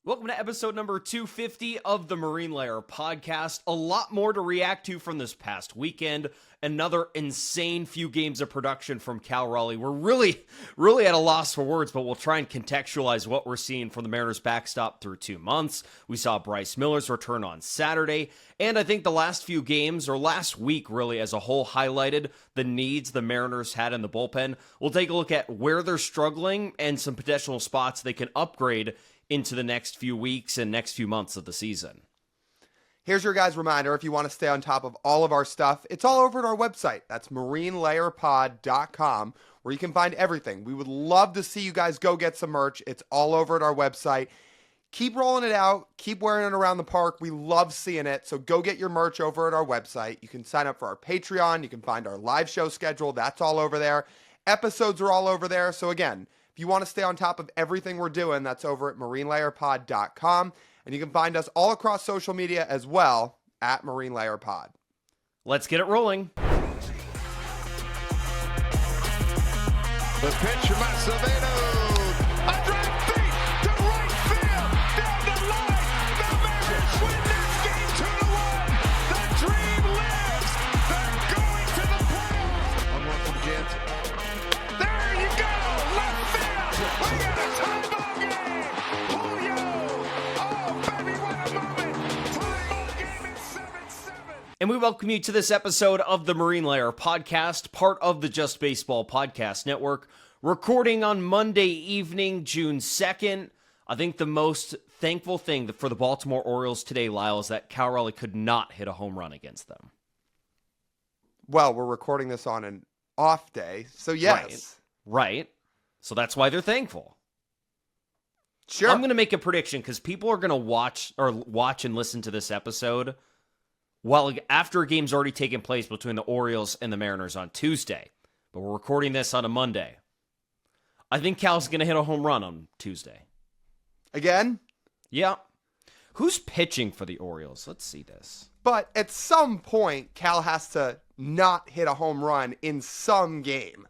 Welcome to episode number 250 of the Marine Layer podcast. A lot more to react to from this past weekend. Another insane few games of production from Cal Raleigh. We're really at a loss for words, but we'll try and contextualize what we're seeing from the Mariners backstop through 2 months. We saw Bryce Miller's return on Saturday, and I think the last few games, or last week really as a whole, highlighted the needs the Mariners had in the bullpen. We'll take a look at where they're struggling and some potential spots they can upgrade into the next few weeks and next few months of the season. Here's your guys' reminder, if you want to stay on top of all of our stuff, it's all over at our website. That's marinelayerpod.com, where you can find everything. We would love to see you guys go get some merch. It's all over at our website. Keep rolling it out. Keep wearing it around the park. We love seeing it. So go get your merch over at our website. You can sign up for our Patreon. You can find our live show schedule. That's all over there. Episodes are all over there. So again, if you want to stay on top of everything we're doing, that's over at marinelayerpod.com. And you can find us all across social media as well at Marine Layer Pod. Let's get it rolling. The pitch from Acevedo. A drive deep to right field. Down the line. The Mariners win this game 2-1. The dream lives. They're going to the playoffs. One more from Jansen. There you go. Left field. We got a tie ball game. Julio. Oh, baby, what a moment. Tie ball game at 7-7. And we welcome you to this episode of the Marine Layer podcast, part of the Just Baseball Podcast Network, recording on Monday evening, June 2nd. I think the most thankful thing for the Baltimore Orioles today, Lyle, is that Cal Raleigh could not hit a home run against them. Well, we're recording this on an off day, so yes. Right. So that's why they're thankful. Sure. I'm going to make a prediction because people are going to watch and listen to this episode while after a game's already taken place between the Orioles and the Mariners on Tuesday. But we're recording this on a Monday. I think Cal's going to hit a home run on Tuesday. Again? Yeah. Who's pitching for the Orioles? Let's see this. But at some point, Cal has to not hit a home run in some game.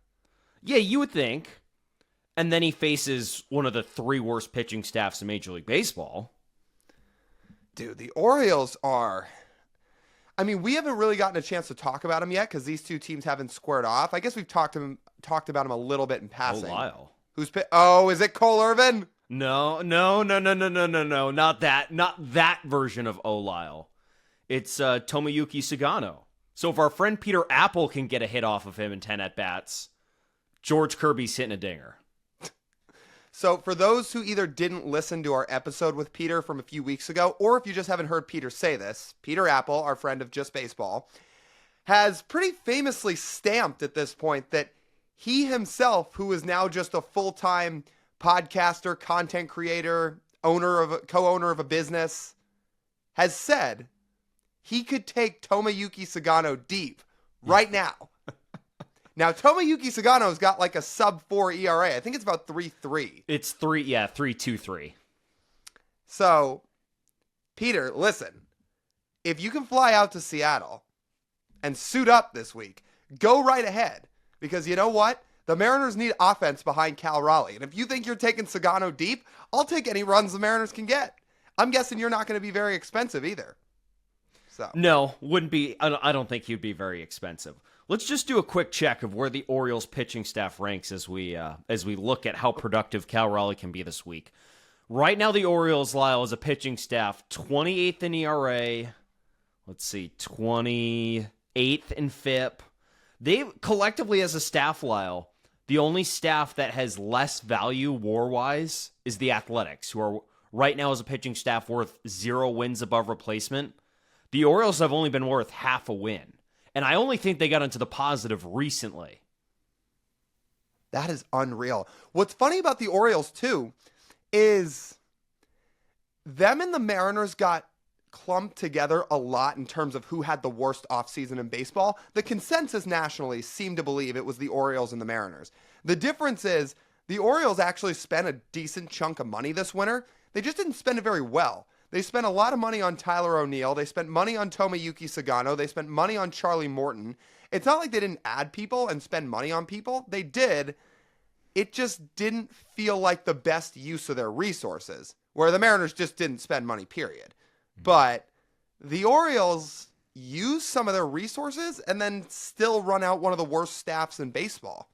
Yeah, you would think. And then he faces one of the 3 worst pitching staffs in Major League Baseball. Dude, the Orioles are... I mean, we haven't really gotten a chance to talk about them yet because these two teams haven't squared off. I guess we've talked about them a little bit in passing. Oh, Lyle. Is it Cole Irvin? No. Not that version of Oh, Lyle. It's Tomoyuki Sugano. So if our friend Peter Apple can get a hit off of him in 10 at-bats, George Kirby's hitting a dinger. So for those who either didn't listen to our episode with Peter from a few weeks ago, or if you just haven't heard Peter say this, Peter Apple, our friend of Just Baseball, has pretty famously stamped at this point that he himself, who is now just a full-time podcaster, content creator, co-owner of a business, has said he could take Tomoyuki Sugano deep right now. Now, Tomoyuki Sugano's got like a sub-4 ERA. I think it's about 3.3. It's 3.23. So, Peter, listen. If you can fly out to Seattle and suit up this week, go right ahead. Because you know what? The Mariners need offense behind Cal Raleigh. And if you think you're taking Sugano deep, I'll take any runs the Mariners can get. I'm guessing you're not going to be very expensive either. So no, wouldn't be. I don't think he'd be very expensive. Let's just do a quick check of where the Orioles pitching staff ranks as we look at how productive Cal Raleigh can be this week. Right now, the Orioles, Lyle, as a pitching staff, 28th in ERA. Let's see, 28th in FIP. They collectively, as a staff, Lyle, the only staff that has less value WAR-wise is the Athletics, who are right now as a pitching staff worth 0 wins above replacement. The Orioles have only been worth half a win. And I only think they got into the positive recently. That is unreal. What's funny about the Orioles, too, is them and the Mariners got clumped together a lot in terms of who had the worst offseason in baseball. The consensus nationally seemed to believe it was the Orioles and the Mariners. The difference is the Orioles actually spent a decent chunk of money this winter. They just didn't spend it very well. They spent a lot of money on Tyler O'Neill. They spent money on Tomoyuki Sugano. They spent money on Charlie Morton. It's not like they didn't add people and spend money on people. They did. It just didn't feel like the best use of their resources, where the Mariners just didn't spend money, period. But the Orioles use some of their resources and then still run out one of the worst staffs in baseball.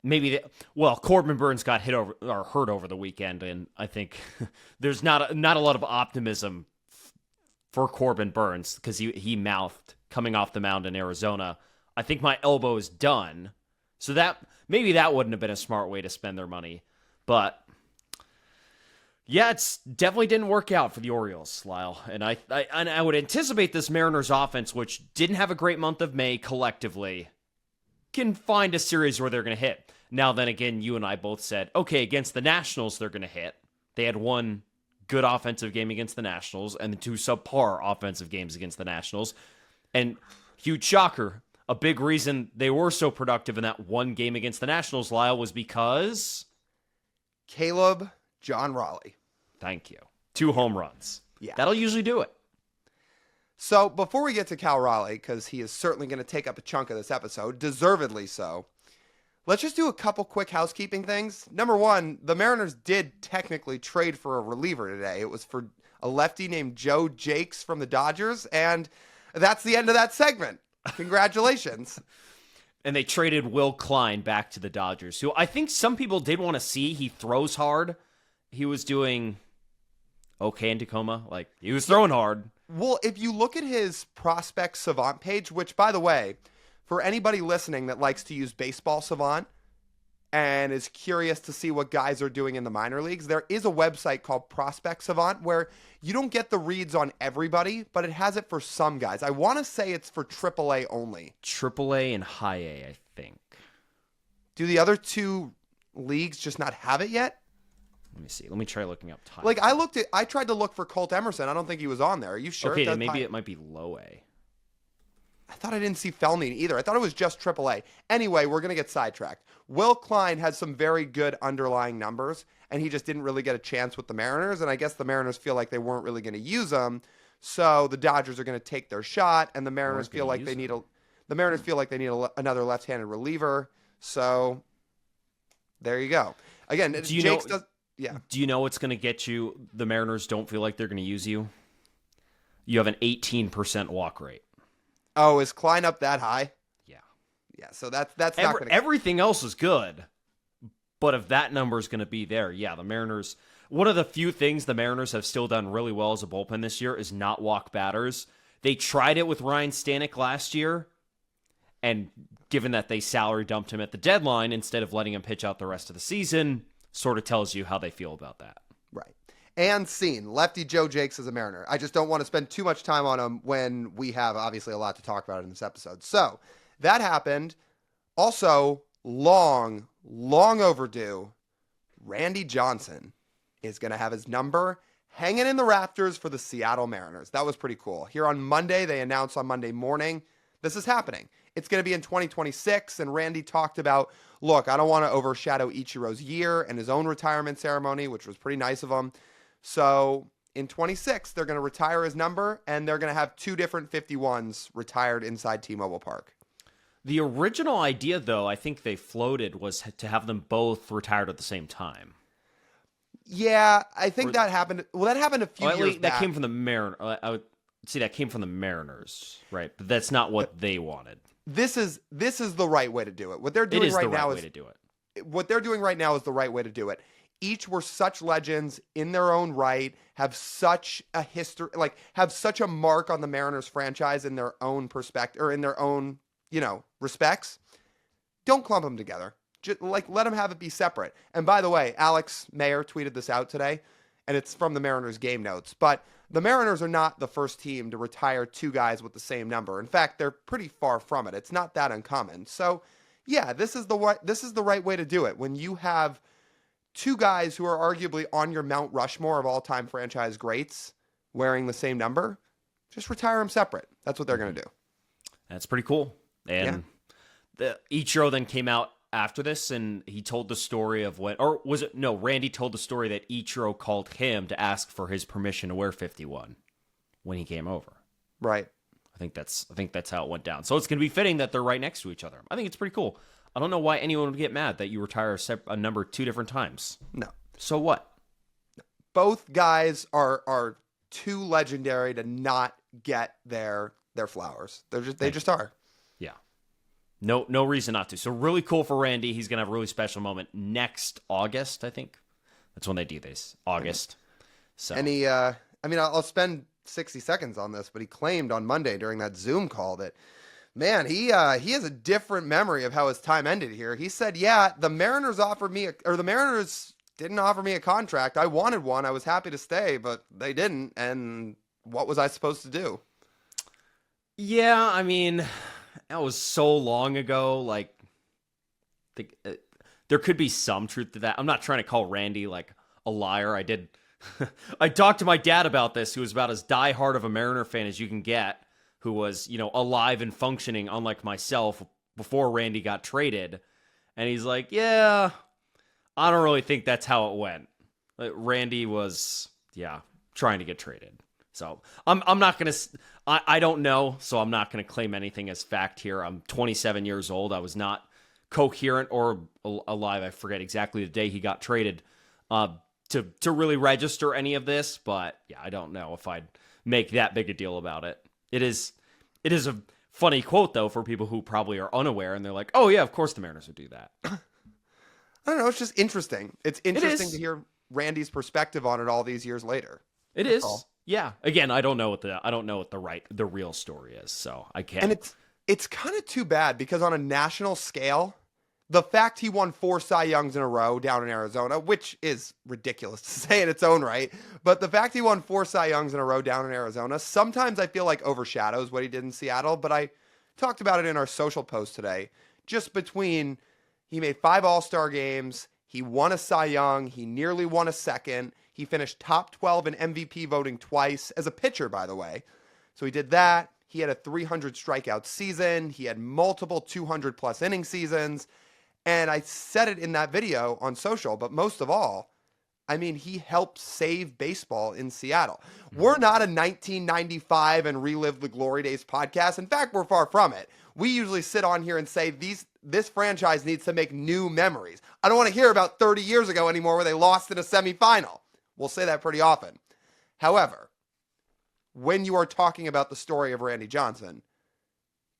Corbin Burns got hurt over the weekend, and I think there's not a lot of optimism for Corbin Burns because he mouthed coming off the mound in Arizona, I think my elbow is done. So that wouldn't have been a smart way to spend their money. But yeah, it's definitely didn't work out for the Orioles, Lyle. And I would anticipate this Mariners offense, which didn't have a great month of May collectively, can find a series where they're going to hit. Now then again, you and I both said, okay, against the Nationals, they're going to hit. They had one good offensive game against the Nationals and the two subpar offensive games against the Nationals. And huge shocker, a big reason they were so productive in that one game against the Nationals, Lyle, was because Caleb John Raleigh. Thank you. 2 home runs. Yeah. That'll usually do it. So before we get to Cal Raleigh, because he is certainly going to take up a chunk of this episode, deservedly so, let's just do a couple quick housekeeping things. Number one, the Mariners did technically trade for a reliever today. It was for a lefty named Joe Jakes from the Dodgers, and that's the end of that segment. Congratulations. And they traded Will Klein back to the Dodgers, who I think some people did want to see. He throws hard. He was doing okay in Tacoma. Like, he was throwing hard. Well, if you look at his Prospect Savant page, which, by the way, for anybody listening that likes to use Baseball Savant and is curious to see what guys are doing in the minor leagues, there is a website called Prospect Savant where you don't get the reads on everybody, but it has it for some guys. I want to say it's for AAA only. AAA and High A, I think. Do the other two leagues just not have it yet? Let me see. Let me try looking up time. Like, I tried to look for Colt Emerson. I don't think he was on there. Are you sure? Okay, then maybe it might be Low A. I thought I didn't see Felny either. I thought it was just AAA. Anyway, we're going to get sidetracked. Will Klein has some very good underlying numbers, and he just didn't really get a chance with the Mariners, and I guess the Mariners feel like they weren't really going to use him, so the Dodgers are going to take their shot, and the Mariners feel like they need another left-handed reliever, so there you go. Again, Do you know what's going to get you? The Mariners don't feel like they're going to use you. You have an 18% walk rate. Oh, is Klein up that high? Yeah. Yeah, so that's not going to... Everything else is good, but if that number is going to be there, yeah, the Mariners... One of the few things the Mariners have still done really well as a bullpen this year is not walk batters. They tried it with Ryan Stanek last year, and given that they salary dumped him at the deadline instead of letting him pitch out the rest of the season, sort of tells you how they feel about that. Right. And scene, lefty Joe Jakes is a Mariner. I just don't want to spend too much time on him when we have obviously a lot to talk about in this episode. So that happened. Also, long overdue, Randy Johnson is going to have his number hanging in the rafters for the Seattle Mariners. That was pretty cool. Here on Monday, they announced on Monday morning, this is happening. It's going to be in 2026, and Randy talked about, look, I don't want to overshadow Ichiro's year and his own retirement ceremony, which was pretty nice of him. So in 26, they're going to retire his number, and they're going to have 2 different 51s retired inside T-Mobile Park. The original idea, though, I think they floated, was to have them both retired at the same time. Yeah, I think that happened. Well, that happened a few years back. That came from the Mariners. I would see that came from the Mariners, right? But that's not what they wanted. This is the right way to do it. What they're doing right now is what they're doing right now is the right way to do it. Each were such legends in their own right, have such a history, like have such a mark on the Mariners franchise in their own perspective or in their own, respects. Don't clump them together. Just let them have it be separate. And by the way, Alex Mayer tweeted this out today, and it's from the Mariners game notes. But the Mariners are not the first team to retire 2 guys with the same number. In fact, they're pretty far from it. It's not that uncommon. So, yeah, this is the right way to do it. When you have 2 guys who are arguably on your Mount Rushmore of all-time franchise greats wearing the same number, just retire them separate. That's what they're going to do. That's pretty cool. And Ichiro then came out after this, and he told the story of Randy told the story that Ichiro called him to ask for his permission to wear 51 when he came over. Right. I think that's how it went down. So it's going to be fitting that they're right next to each other. I think it's pretty cool. I don't know why anyone would get mad that you retire a number 2 different times. No. So what? both guys are too legendary to not get their flowers. They just are. Yeah. No reason not to. So really cool for Randy. He's going to have a really special moment next August, I think. That's when they do this. August. So. And he, I'll spend 60 seconds on this, but he claimed on Monday during that Zoom call that, man, he has a different memory of how his time ended here. He said, yeah, the Mariners didn't offer me a contract. I wanted one. I was happy to stay, but they didn't. And what was I supposed to do? Yeah, I mean, that was so long ago. Like, there could be some truth to that. I'm not trying to call Randy like a liar. I talked to my dad about this, who was about as diehard of a Mariner fan as you can get, who was, alive and functioning, unlike myself, before Randy got traded. And he's like, yeah, I don't really think that's how it went. Randy was, trying to get traded. So I'm not going to, I don't know, so I'm not going to claim anything as fact here. I'm 27 years old. I was not coherent or alive. I forget exactly the day he got traded to really register any of this. But yeah, I don't know if I'd make that big a deal about it. It is a funny quote, though, for people who probably are unaware, and they're like, oh, yeah, of course the Mariners would do that. I don't know. It's just interesting. It's interesting to hear Randy's perspective on it all these years later. It is. Yeah. Again, I don't know what the real story is, so I can't. And it's kind of too bad because on a national scale, the fact he won 4 Cy Youngs in a row down in Arizona, which is ridiculous to say in its own right, but the fact he won 4 Cy Youngs in a row down in Arizona, sometimes I feel like overshadows what he did in Seattle, but I talked about it in our social post today. Just between he made 5 All-Star games, he won a Cy Young, he nearly won a second, he finished top 12 in MVP voting twice, as a pitcher, by the way. So he did that. He had a 300 strikeout season. He had multiple 200-plus inning seasons. And I said it in that video on social, but most of all, I mean, he helped save baseball in Seattle. We're not a 1995 and relive the glory days podcast. In fact, we're far from it. We usually sit on here and say this franchise needs to make new memories. I don't want to hear about 30 years ago anymore where they lost in a semifinal. We'll say that pretty often. However, when you are talking about the story of Randy Johnson,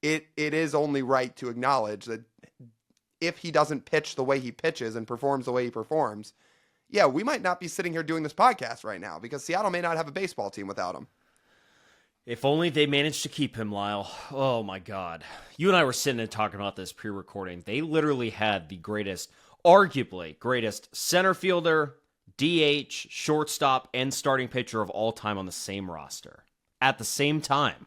it is only right to acknowledge that if he doesn't pitch the way he pitches and performs the way he performs, yeah, we might not be sitting here doing this podcast right now because Seattle may not have a baseball team without him. If only they managed to keep him, Lyle. Oh, my God. You and I were sitting and talking about this pre-recording. They literally had the arguably greatest center fielder, DH, shortstop, and starting pitcher of all time on the same roster at the same time.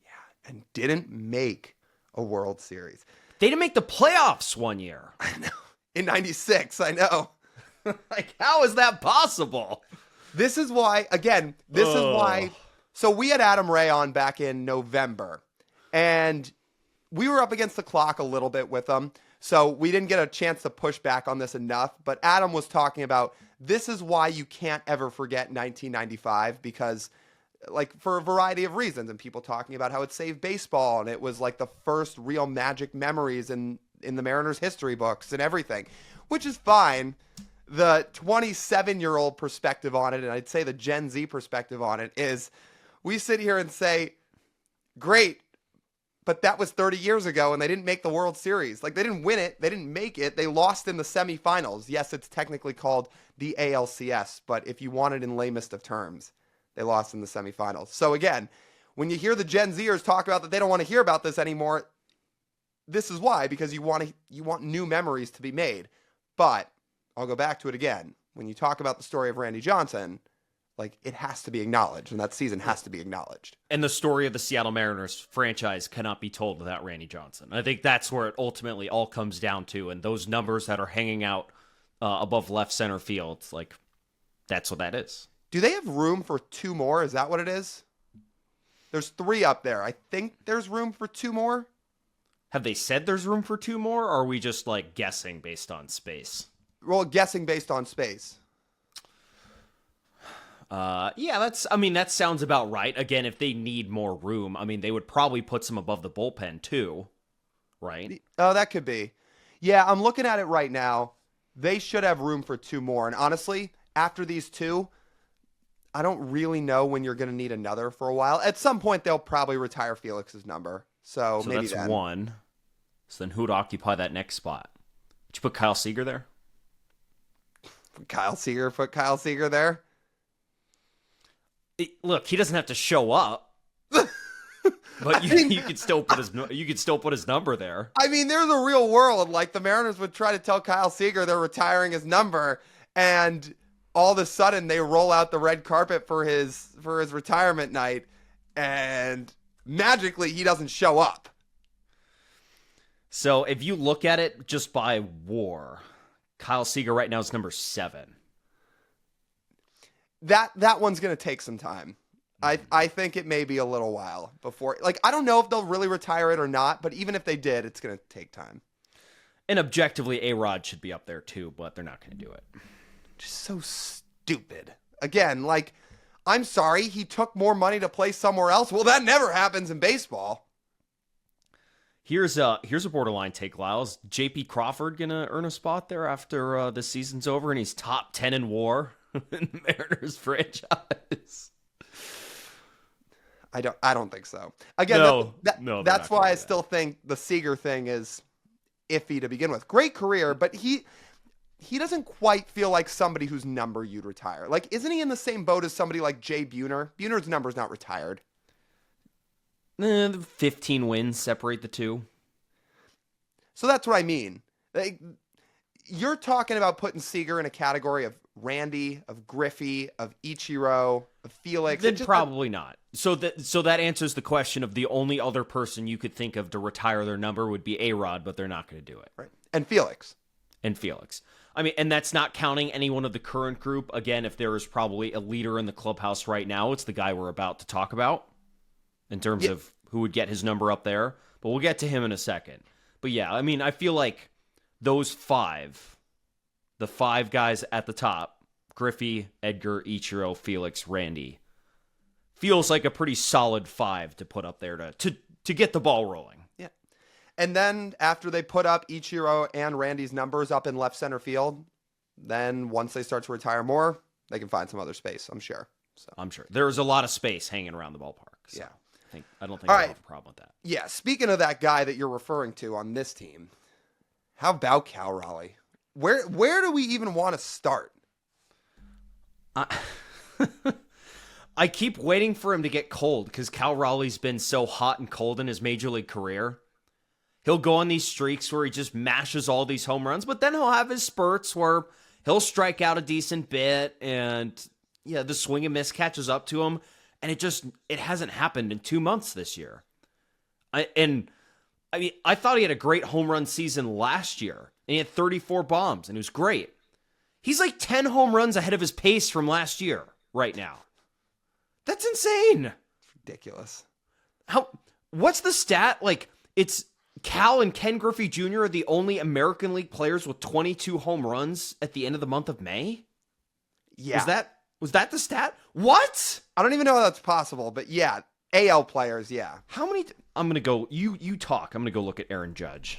Yeah, and didn't make a World Series. They didn't make the playoffs one year. I know. In 96, I know. Like, how is that possible? This is why, again, is why. So we had Adam Ray on back in November, and we were up against the clock a little bit with him, so we didn't get a chance to push back on this enough. But Adam was talking about this is why you can't ever forget 1995 because, like, for a variety of reasons, and people talking about how it saved baseball, and it was like the first real magic memories in the Mariners history books and everything, which is fine. The 27-year-old perspective on it, and I'd say the Gen Z perspective on it, is we sit here and say, great, but that was 30 years ago, and they didn't make the World Series. Like, they didn't win it. They didn't make it. They lost in the semifinals. Yes, it's technically called the ALCS, but if you want it in lamest of terms, they lost in the semifinals. So, again, when you hear the Gen Zers talk about that they don't want to hear about this anymore, this is why, because you want new memories to be made. But I'll go back to it again. When you talk about the story of Randy Johnson, like, it has to be acknowledged, and that season has to be acknowledged. And the story of the Seattle Mariners franchise cannot be told without Randy Johnson. I think that's where it ultimately all comes down to, and those numbers that are hanging out above left center field, like, that's what that is. Do they have room for 2 more? Is that what it is? There's 3 up there. I think there's room for 2 more. Have they said there's room for 2 more, or are we just, like, guessing based on space? Well, guessing based on space. Yeah, that sounds about right. Again, if they need more room, I mean, they would probably put some above the bullpen too, right? Oh, that could be. Yeah, I'm looking at it right now. They should have room for 2 more. And honestly, after these two, I don't really know when you're going to need another for a while. At some point, they'll probably retire Felix's number. So maybe that's then. one. So then who would occupy that next spot? Would you put Kyle Seager there? Put Kyle Seager there. Look, he doesn't have to show up. But you could still put his number there. I mean, there's a real world. Like, the Mariners would try to tell Kyle Seager they're retiring his number, and all of a sudden they roll out the red carpet for his retirement night, and magically he doesn't show up. So if you look at it just by WAR, Kyle Seager right now is number 7. That one's going to take some time. I think it may be a little while before. Like, I don't know if they'll really retire it or not, but even if they did, it's going to take time. And objectively, A-Rod should be up there too, but they're not going to do it. Just so stupid. Again, like, I'm sorry, he took more money to play somewhere else. Well, that never happens in baseball. Here's a borderline take, Lyles. J.P. Crawford going to earn a spot there after the season's over, and he's top 10 in WAR in the Mariners franchise. I don't think so. Again, no, that's why I still think the Seager thing is iffy to begin with. Great career, but he doesn't quite feel like somebody whose number you'd retire. Like, isn't he in the same boat as somebody like Jay Buhner? Buhner's number's not retired. 15 wins separate the two. So that's what I mean. Like, you're talking about putting Seager in a category of Randy, of Griffey, of Ichiro, of Felix. Then probably not. So that answers the question of the only other person you could think of to retire their number would be A-Rod, but they're not going to do it. Right. And Felix. I mean, and that's not counting anyone of the current group. Again, if there is probably a leader in the clubhouse right now, it's the guy we're about to talk about in terms of who would get his number up there. But we'll get to him in a second. But yeah, I mean, I feel like those the 5 guys at the top, Griffey, Edgar, Ichiro, Felix, Randy, feels like a pretty solid 5 to put up there to get the ball rolling. Yeah. And then after they put up Ichiro and Randy's numbers up in left center field, then once they start to retire more, they can find some other space, I'm sure. So I'm sure. There's a lot of space hanging around the ballpark. So yeah. I don't think I'll have a problem with that. Yeah, speaking of that guy that you're referring to on this team, how about Cal Raleigh? Where do we even want to start? I keep waiting for him to get cold because Cal Raleigh's been so hot and cold in his major league career. He'll go on these streaks where he just mashes all these home runs, but then he'll have his spurts where he'll strike out a decent bit, and yeah, the swing and miss catches up to him, and it hasn't happened in 2 months this year. I thought he had a great home run season last year, and he had 34 bombs, and it was great. He's like 10 home runs ahead of his pace from last year right now. That's insane. It's ridiculous. What's the stat? Like, it's Cal and Ken Griffey Jr. are the only American League players with 22 home runs at the end of the month of May? Yeah. Was that the stat? What? I don't even know how that's possible, but yeah, AL players, yeah. How many? I'm going to go, you talk. I'm going to go look at Aaron Judge.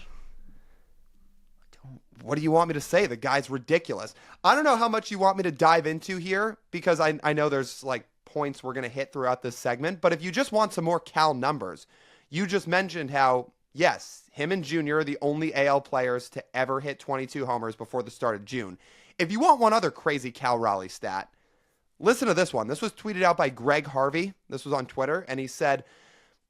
What do you want me to say? The guy's ridiculous. I don't know how much you want me to dive into here because I know there's like points we're going to hit throughout this segment, but if you just want some more Cal numbers, you just mentioned how, yes, him and Junior are the only AL players to ever hit 22 homers before the start of June. If you want one other crazy Cal Raleigh stat, listen to this one. This was tweeted out by Greg Harvey. This was on Twitter, and he said,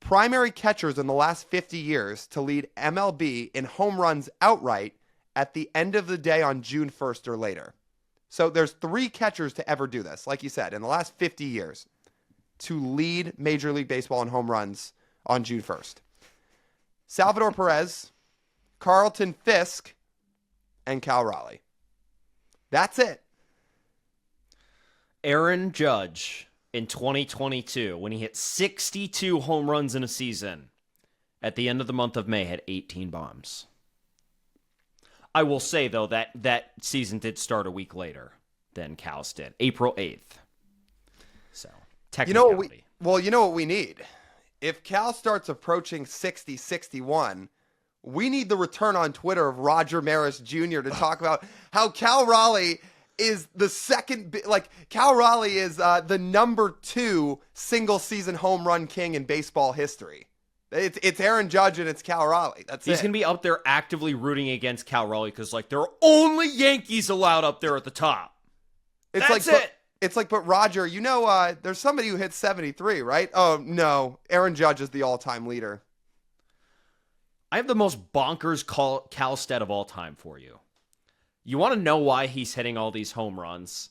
primary catchers in the last 50 years to lead MLB in home runs outright at the end of the day on June 1st or later. So there's 3 catchers to ever do this, like you said, in the last 50 years to lead Major League Baseball in home runs on June 1st. Salvador Perez, Carlton Fisk, and Cal Raleigh. That's it. Aaron Judge in 2022, when he hit 62 home runs in a season, at the end of the month of May, had 18 bombs. I will say, though, that season did start a week later than Cal's did, April 8th. So, technicality. You know what we need? If Cal starts approaching 60, 61, we need the return on Twitter of Roger Maris Jr. to talk about how Cal Raleigh is the second, like Cal Raleigh is the number 2 single season home run king in baseball history. It's Aaron Judge and it's Cal Raleigh. He's going to be up there actively rooting against Cal Raleigh because, like, there are only Yankees allowed up there at the top. That's it. It's like, but Roger, there's somebody who hit 73, right? Oh, no. Aaron Judge is the all-time leader. I have the most bonkers Cal stat of all time for you. You want to know why he's hitting all these home runs?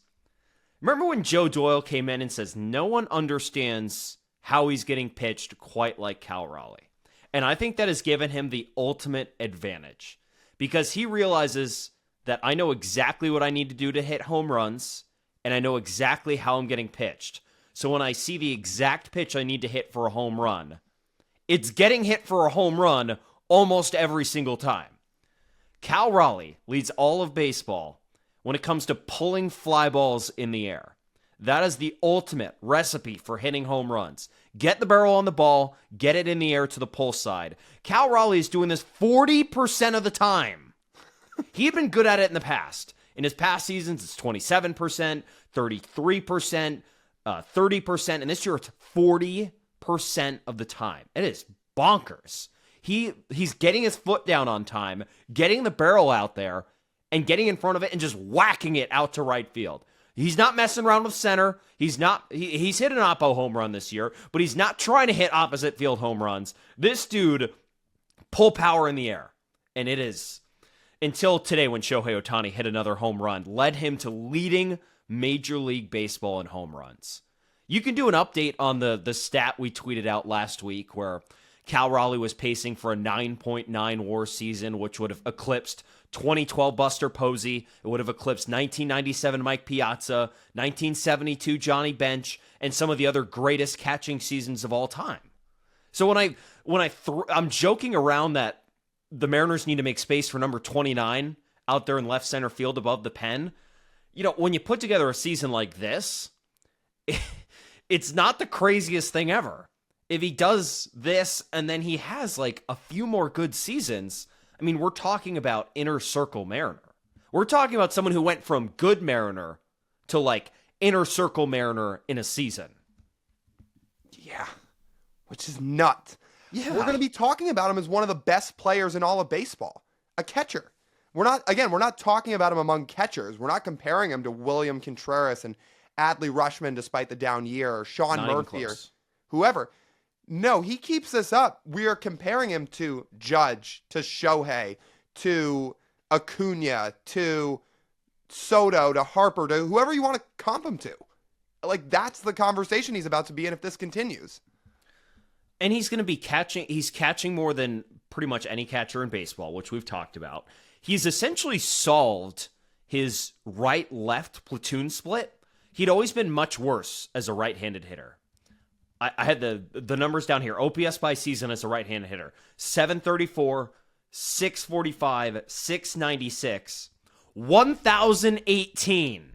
Remember when Joe Doyle came in and says, no one understands how he's getting pitched quite like Cal Raleigh. And I think that has given him the ultimate advantage because he realizes that I know exactly what I need to do to hit home runs and I know exactly how I'm getting pitched. So when I see the exact pitch I need to hit for a home run, it's getting hit for a home run almost every single time. Cal Raleigh leads all of baseball when it comes to pulling fly balls in the air. That is the ultimate recipe for hitting home runs. Get the barrel on the ball, get it in the air to the pull side. Cal Raleigh is doing this 40% of the time. He had been good at it in the past. In his past seasons, it's 27%, 33%, 30%, and this year it's 40% of the time. It is bonkers. He's getting his foot down on time, getting the barrel out there, and getting in front of it and just whacking it out to right field. He's not messing around with center. He's hit an oppo home run this year, but he's not trying to hit opposite field home runs. This dude, pull power in the air. And it is, until today when Shohei Ohtani hit another home run, led him to leading Major League Baseball in home runs. You can do an update on the stat we tweeted out last week where Cal Raleigh was pacing for a 9.9 WAR season, which would have eclipsed 2012 Buster Posey. It would have eclipsed 1997 Mike Piazza, 1972 Johnny Bench, and some of the other greatest catching seasons of all time. So I'm joking around that the Mariners need to make space for number 29 out there in left center field above the pen. When you put together a season like this, it's not the craziest thing ever. If he does this and then he has like a few more good seasons, I mean, we're talking about inner circle Mariner. We're talking about someone who went from good Mariner to like inner circle Mariner in a season. Yeah, which is nuts. Yeah. We're going to be talking about him as one of the best players in all of baseball, a catcher. We're not talking about him among catchers. We're not comparing him to William Contreras and Adley Rutschman despite the down year or Sean Murphy or whoever. No, he keeps this up. We are comparing him to Judge, to Shohei, to Acuna, to Soto, to Harper, to whoever you want to comp him to. Like, that's the conversation he's about to be in if this continues. And he's going to be catching. He's catching more than pretty much any catcher in baseball, which we've talked about. He's essentially solved his right-left platoon split. He'd always been much worse as a right-handed hitter. I had the numbers down here. OPS by season as a right-handed hitter. 734, 645, 696, 1,018.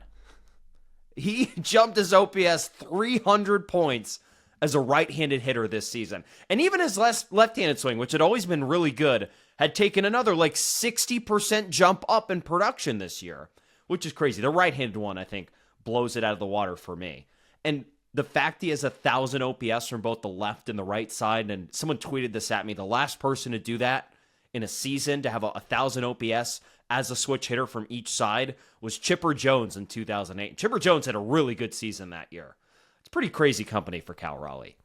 He jumped his OPS 300 points as a right-handed hitter this season. And even his left-handed swing, which had always been really good, had taken another like 60% jump up in production this year, which is crazy. The right-handed one, I think, blows it out of the water for me. And the fact he has 1,000 OPS from both the left and the right side, and someone tweeted this at me, the last person to do that in a season, to have 1,000 OPS as a switch hitter from each side, was Chipper Jones in 2008. Chipper Jones had a really good season that year. It's pretty crazy company for Cal Raleigh.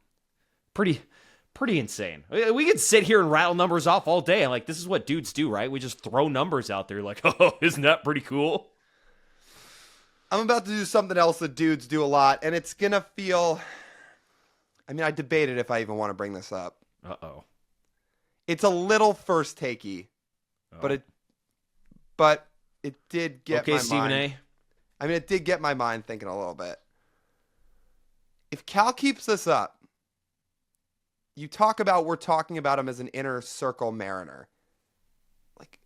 Pretty insane. We could sit here and rattle numbers off all day. Like, this is what dudes do, right? We just throw numbers out there like, oh, isn't that pretty cool? I'm about to do something else that dudes do a lot, and it's going to feel... I mean, I debated if I even want to bring this up. Uh-oh. It's a little first takey, but it did get my Stephen mind. A. I mean, it did get my mind thinking a little bit. If Cal keeps this up, we're talking about him as an inner circle Mariner. Like,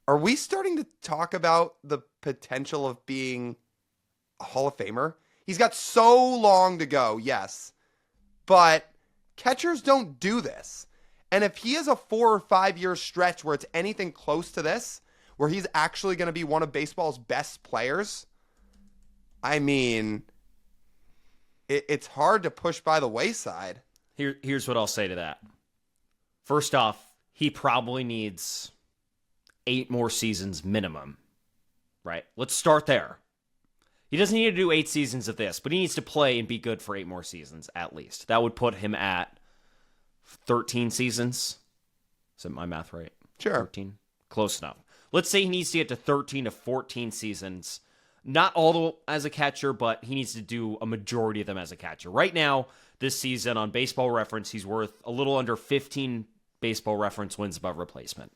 are we starting to talk about the potential of being a Hall of Famer? He's got so long to go, yes. But catchers don't do this. And if he has a 4 or 5 year stretch where it's anything close to this, where he's actually going to be one of baseball's best players, I mean, it's hard to push by the wayside. Here's what I'll say to that. First off, he probably needs 8 more seasons minimum, right? Let's start there. He doesn't need to do 8 seasons of this, but he needs to play and be good for 8 more seasons at least. That would put him at 13 seasons. Is that my math right? Sure. 13? Close enough. Let's say he needs to get to 13 to 14 seasons. Not all as a catcher, but he needs to do a majority of them as a catcher. Right now, this season on Baseball Reference, he's worth a little under 15 Baseball Reference wins above replacement.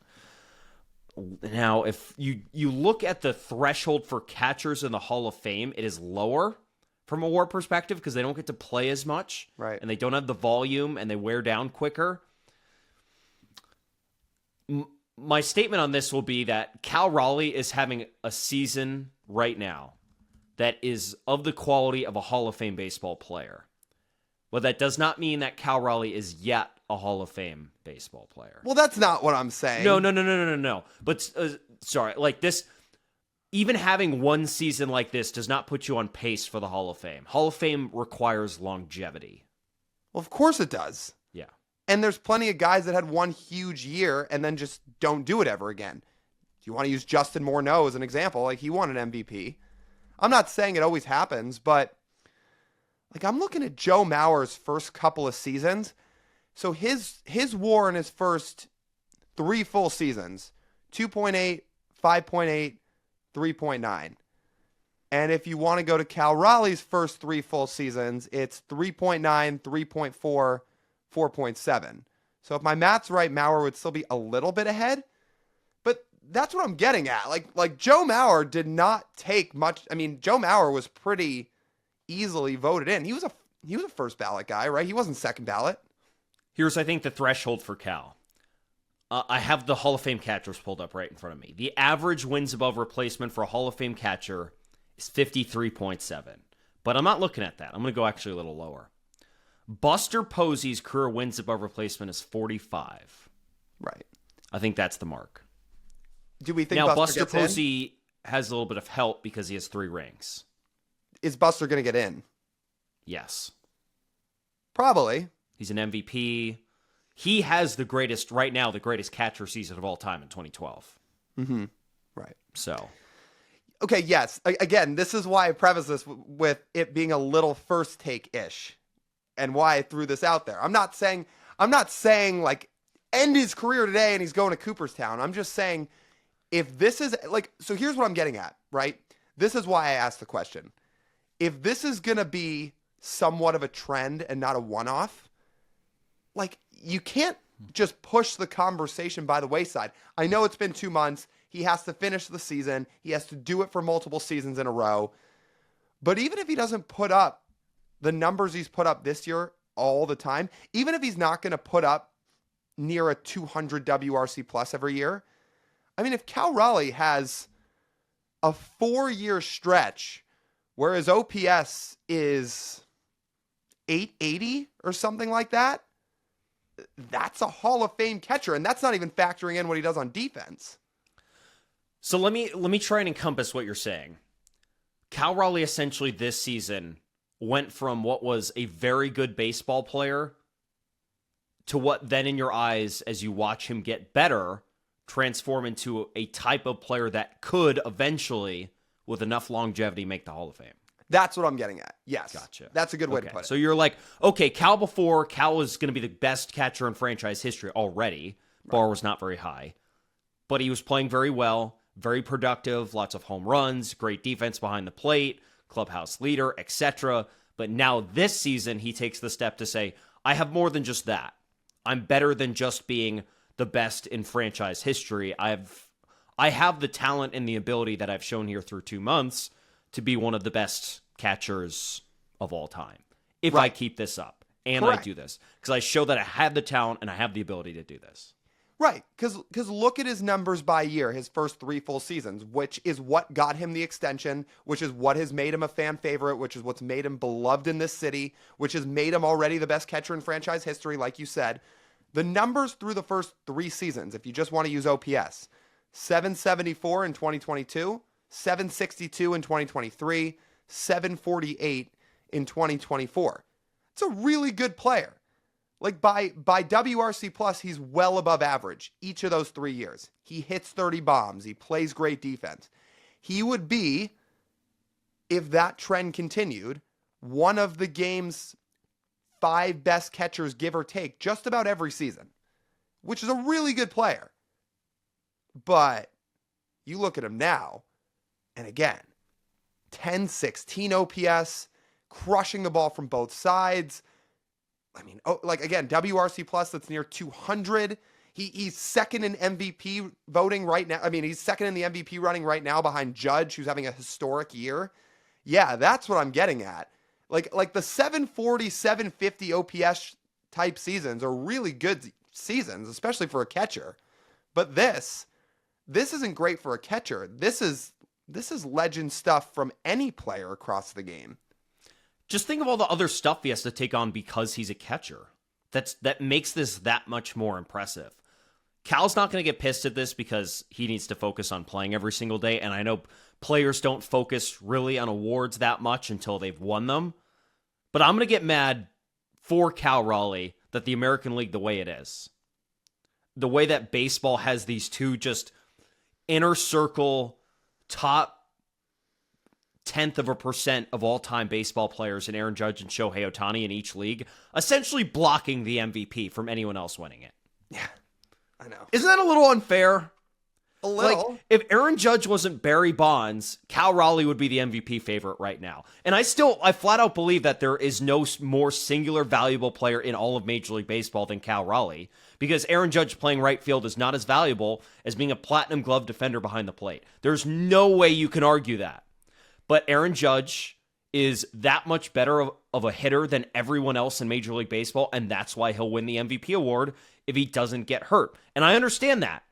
Now, if you look at the threshold for catchers in the Hall of Fame, it is lower from a WAR perspective because they don't get to play as much. Right. And they don't have the volume and they wear down quicker. My statement on this will be that Cal Raleigh is having a season right now that is of the quality of a Hall of Fame baseball player. But that does not mean that Cal Raleigh is yet a Hall of Fame baseball player. Well, that's not what I'm saying. No. But, sorry, like this, even having one season like this does not put you on pace for the Hall of Fame. Hall of Fame requires longevity. Well, of course it does. Yeah. And there's plenty of guys that had one huge year and then just don't do it ever again. Do you want to use Justin Morneau as an example? Like, he won an MVP. I'm not saying it always happens, but like, I'm looking at Joe Mauer's first couple of seasons. So his WAR in his first 3 full seasons, 2.8, 5.8, 3.9. And if you want to go to Cal Raleigh's first 3 full seasons, it's 3.9, 3.4, 4.7. So if my math's right, Mauer would still be a little bit ahead. But that's what I'm getting at. Like Joe Mauer did not take much. I mean, Joe Mauer was pretty easily voted in. He was a first ballot guy, right? He wasn't second ballot. Here's, I think, the threshold for Cal. I have the Hall of Fame catchers pulled up right in front of me. The average wins above replacement for a Hall of Fame catcher is 53.7. But I'm not looking at that. I'm going to go actually a little lower. Buster Posey's career wins above replacement is 45. Right. I think that's the mark. Do we think now Buster Buster Posey has a little bit of help because he has 3 rings? Is Buster going to get in? Yes. Probably. He's an MVP. He has the greatest catcher season of all time in 2012. Mm-hmm. Right. So. Okay, yes. Again, this is why I preface this with it being a little first take-ish and why I threw this out there. I'm not saying like end his career today and he's going to Cooperstown. I'm just saying if this is like, so here's what I'm getting at, right? This is why I asked the question. If this is going to be somewhat of a trend and not a one-off, like, you can't just push the conversation by the wayside. I know it's been 2 months. He has to finish the season. He has to do it for multiple seasons in a row. But even if he doesn't put up the numbers he's put up this year all the time, even if he's not going to put up near a 200 WRC plus every year, I mean, if Cal Raleigh has a 4-year stretch where his OPS is 880 or something like that, that's a Hall of Fame catcher, and that's not even factoring in what he does on defense. So let me try and encompass what you're saying. Cal Raleigh essentially this season went from what was a very good baseball player to what then in your eyes, as you watch him get better, transform into a type of player that could eventually, with enough longevity, make the Hall of Fame. That's what I'm getting at. Yes. Gotcha. That's a good way to put it. So you're like, okay, Cal was going to be the best catcher in franchise history already. Bar was not very high. But he was playing very well, very productive, lots of home runs, great defense behind the plate, clubhouse leader, etc. But now this season, he takes the step to say, I have more than just that. I'm better than just being the best in franchise history. I have the talent and the ability that I've shown here through 2 months to be one of the best catchers of all time. If I keep this up and Correct. I do this, because I show that I have the talent and I have the ability to do this. Right, because look at his numbers by year, his first 3 full seasons, which is what got him the extension, which is what has made him a fan favorite, which is what's made him beloved in this city, which has made him already the best catcher in franchise history, like you said. The numbers through the first 3 seasons, if you just want to use OPS, 774 in 2022, 762 in 2023, 748 in 2024. It's a really good player. Like by WRC plus, he's well above average each of those 3 years. He hits 30 bombs. He plays great defense. He would be, if that trend continued, one of the game's 5 best catchers, give or take, just about every season, which is a really good player. But you look at him now, and again, 10-16 OPS, crushing the ball from both sides. I mean, again, WRC plus, that's near 200. He's second in MVP voting right now. I mean, he's second in the MVP running right now behind Judge, who's having a historic year. Yeah, that's what I'm getting at. Like the 740, 750 OPS type seasons are really good seasons, especially for a catcher. But this isn't great for a catcher. This is legend stuff from any player across the game. Just think of all the other stuff he has to take on because he's a catcher. That makes this that much more impressive. Cal's not going to get pissed at this because he needs to focus on playing every single day, and I know players don't focus really on awards that much until they've won them. But I'm going to get mad for Cal Raleigh that the American League, the way it is, the way that baseball has these two just inner circle top 0.1% of all-time baseball players in Aaron Judge and Shohei Ohtani in each league, essentially blocking the MVP from anyone else winning it. Yeah, I know. Isn't that a little unfair? A little. Like, if Aaron Judge wasn't Barry Bonds, Cal Raleigh would be the MVP favorite right now. And I flat out believe that there is no more singular valuable player in all of Major League Baseball than Cal Raleigh, because Aaron Judge playing right field is not as valuable as being a platinum glove defender behind the plate. There's no way you can argue that. But Aaron Judge is that much better of a hitter than everyone else in Major League Baseball, and that's why he'll win the MVP award if he doesn't get hurt. And I understand that,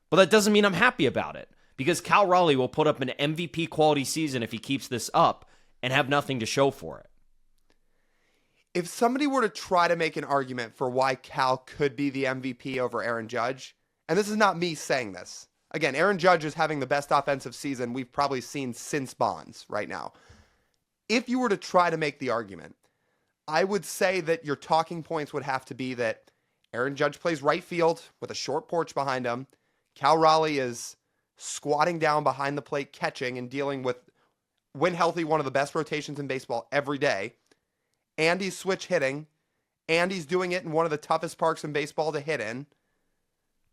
but that doesn't mean I'm happy about it, because Cal Raleigh will put up an MVP quality season if he keeps this up and have nothing to show for it. If somebody were to try to make an argument for why Cal could be the MVP over Aaron Judge, and this is not me saying this, again, Aaron Judge is having the best offensive season we've probably seen since Bonds right now. If you were to try to make the argument, I would say that your talking points would have to be that Aaron Judge plays right field with a short porch behind him. Cal Raleigh is squatting down behind the plate, catching and dealing with, when healthy, one of the best rotations in baseball every day. And he's switch hitting. And he's doing it in one of the toughest parks in baseball to hit in.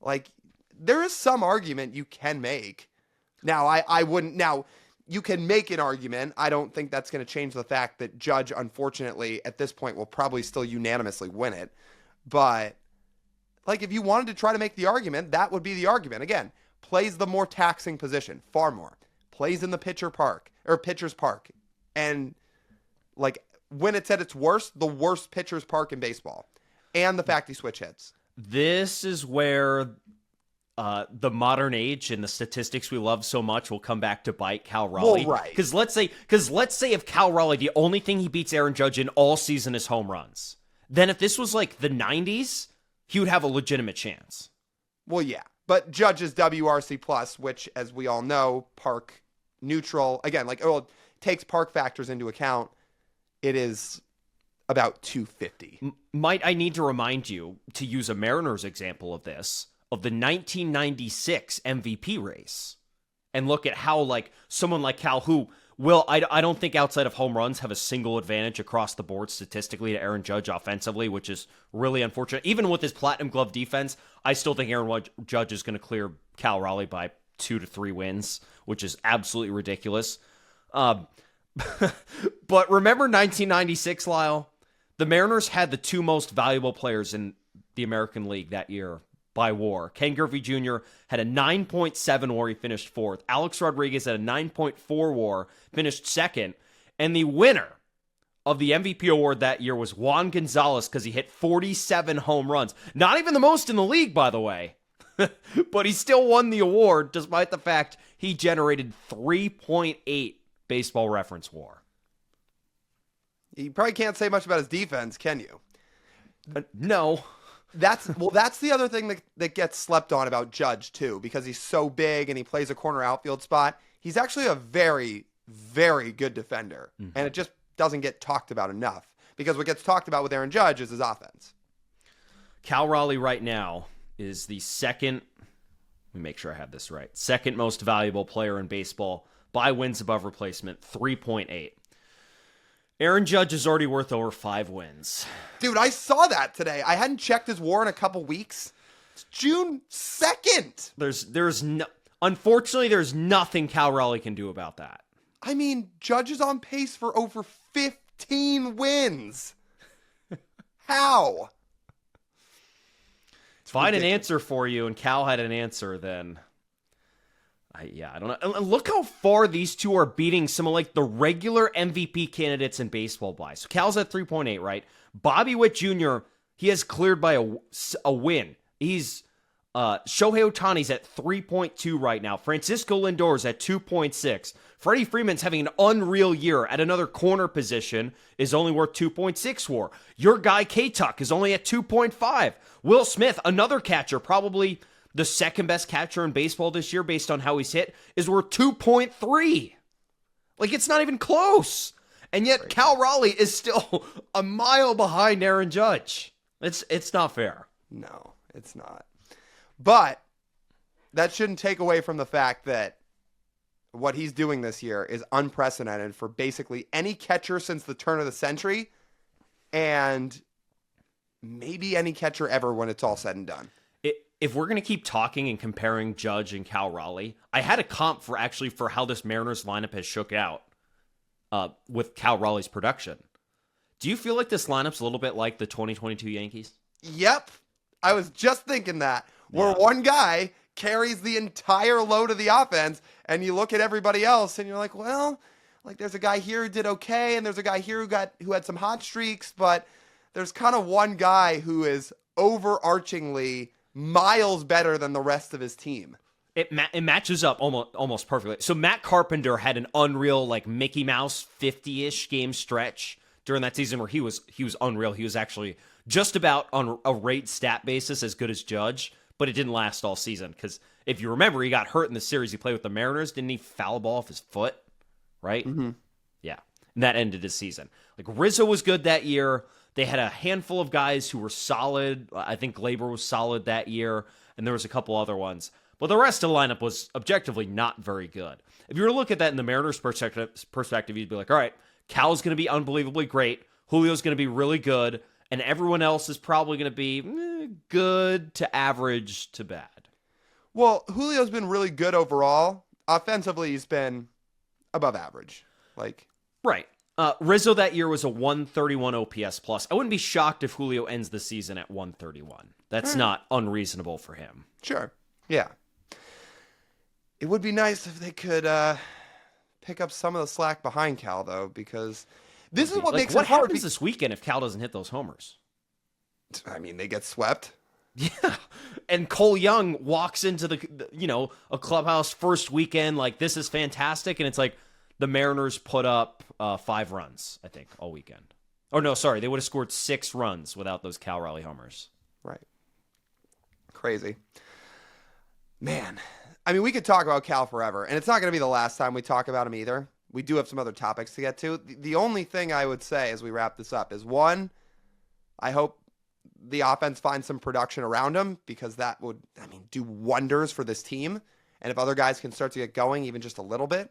Like, there is some argument you can make. Now, I wouldn't. Now, you can make an argument. I don't think that's going to change the fact that Judge, unfortunately, at this point, will probably still unanimously win it. But, like, if you wanted to try to make the argument, that would be the argument. Again, plays the more taxing position, far more. Plays in the pitcher's park. And, like, when it's at its worst, the worst pitcher's park in baseball. And the fact he switch hits. This is where the modern age and the statistics we love so much will come back to bite Cal Raleigh. Well, right. Because let's say if Cal Raleigh, the only thing he beats Aaron Judge in all season is home runs, then if this was like the 90s, he would have a legitimate chance. Well, yeah. But Judge's WRC plus, which, as we all know, park neutral, again, takes park factors into account, it is about 250. Might I need to remind you, to use a Mariners example of this, of the 1996 MVP race, and look at how, like, someone like Cal, who will, I don't think outside of home runs, have a single advantage across the board statistically to Aaron Judge offensively, which is really unfortunate. Even with his platinum glove defense, I still think Aaron Judge is going to clear Cal Raleigh by 2 to 3 wins, which is absolutely ridiculous. But remember 1996, Lyle? The Mariners had the 2 most valuable players in the American League that year by WAR. Ken Griffey Jr. had a 9.7 WAR. He finished 4th. Alex Rodriguez had a 9.4 WAR, finished 2nd. And the winner of the MVP award that year was Juan Gonzalez because he hit 47 home runs. Not even the most in the league, by the way. But he still won the award despite the fact he generated 3.8 baseball reference WAR. You probably can't say much about his defense, can you? No. That's the other thing that gets slept on about Judge, too, because he's so big and he plays a corner outfield spot. He's actually a very, very good defender. And it just doesn't get talked about enough because what gets talked about with Aaron Judge is his offense. Cal Raleigh right now is the second, let me make sure I have this right, second most valuable player in baseball by wins above replacement, 3.8. Aaron Judge is already worth over 5 wins. Dude, I saw that today. I hadn't checked his WAR in a couple weeks. It's June 2nd. Unfortunately, there's nothing Cal Raleigh can do about that. I mean, Judge is on pace for over 15 wins. How? If I had an answer for you and Cal had an answer, then I don't know. And look how far these two are beating some of like the regular MVP candidates in baseball by. So Cal's at 3.8, right? Bobby Witt Jr., he has cleared by a win. He's Shohei Ohtani's at 3.2 right now. Francisco Lindor's at 2.6. Freddie Freeman's having an unreal year at another corner position, is only worth 2.6 WAR. Your guy K-Tuck is only at 2.5. Will Smith, another catcher, probably the second best catcher in baseball this year based on how he's hit, is worth 2.3. Like, it's not even close. And yet Cal Raleigh is still a mile behind Aaron Judge. It's not fair. No, it's not. But that shouldn't take away from the fact that what he's doing this year is unprecedented for basically any catcher since the turn of the century and maybe any catcher ever when it's all said and done. If we're going to keep talking and comparing Judge and Cal Raleigh, I had a comp for how this Mariners lineup has shook out with Cal Raleigh's production. Do you feel like this lineup's a little bit like the 2022 Yankees? Yep. I was just thinking that. Where one guy carries the entire load of the offense, and you look at everybody else, and you're like, well, like there's a guy here who did okay, and there's a guy here who had some hot streaks, but there's kind of one guy who is overarchingly miles better than the rest of his team. It matches up almost perfectly. So Matt Carpenter had an unreal like Mickey Mouse 50-ish game stretch during that season where he was unreal. He was actually just about on a rate stat basis as good as Judge. But it didn't last all season because if you remember, he got hurt in the series he played with the Mariners. Didn't he foul ball off his foot? Right? Mm-hmm. Yeah. And that ended his season. Like Rizzo was good that year. They had a handful of guys who were solid. I think Glaber was solid that year. And there was a couple other ones. But the rest of the lineup was objectively not very good. If you were to look at that in the Mariners' perspective, you'd be like, all right, Cal's going to be unbelievably great. Julio's going to be really good. And everyone else is probably going to be good to average to bad. Well, Julio's been really good overall. Offensively, he's been above average. Right. Rizzo that year was a 131 OPS plus. I wouldn't be shocked if Julio ends the season at 131. That's not unreasonable for him. Sure. Yeah. It would be nice if they could pick up some of the slack behind Cal, though, because this is what makes it hard. What happens this weekend if Cal doesn't hit those homers? I mean, they get swept. Yeah. And Cole Young walks into a clubhouse first weekend like this is fantastic, and it's like the Mariners put up 5 runs, I think, all weekend. Oh, no, sorry. They would have scored 6 runs without those Cal Raleigh homers. Right. Crazy. Man. I mean, we could talk about Cal forever, and it's not going to be the last time we talk about him either. We do have some other topics to get to. The only thing I would say as we wrap this up is, one, I hope the offense finds some production around him because that would, do wonders for this team. And if other guys can start to get going even just a little bit.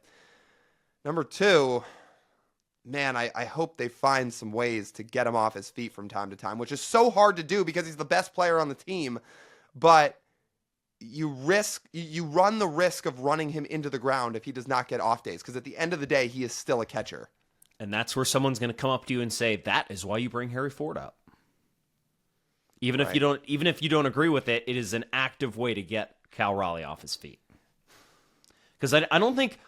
Number 2, man, I hope they find some ways to get him off his feet from time to time, which is so hard to do because he's the best player on the team. But you run the risk of running him into the ground if he does not get off days, because at the end of the day, he is still a catcher. And that's where someone's going to come up to you and say, that is why you bring Harry Ford up. Even if you don't agree with it, it is an active way to get Cal Raleigh off his feet. Because I don't think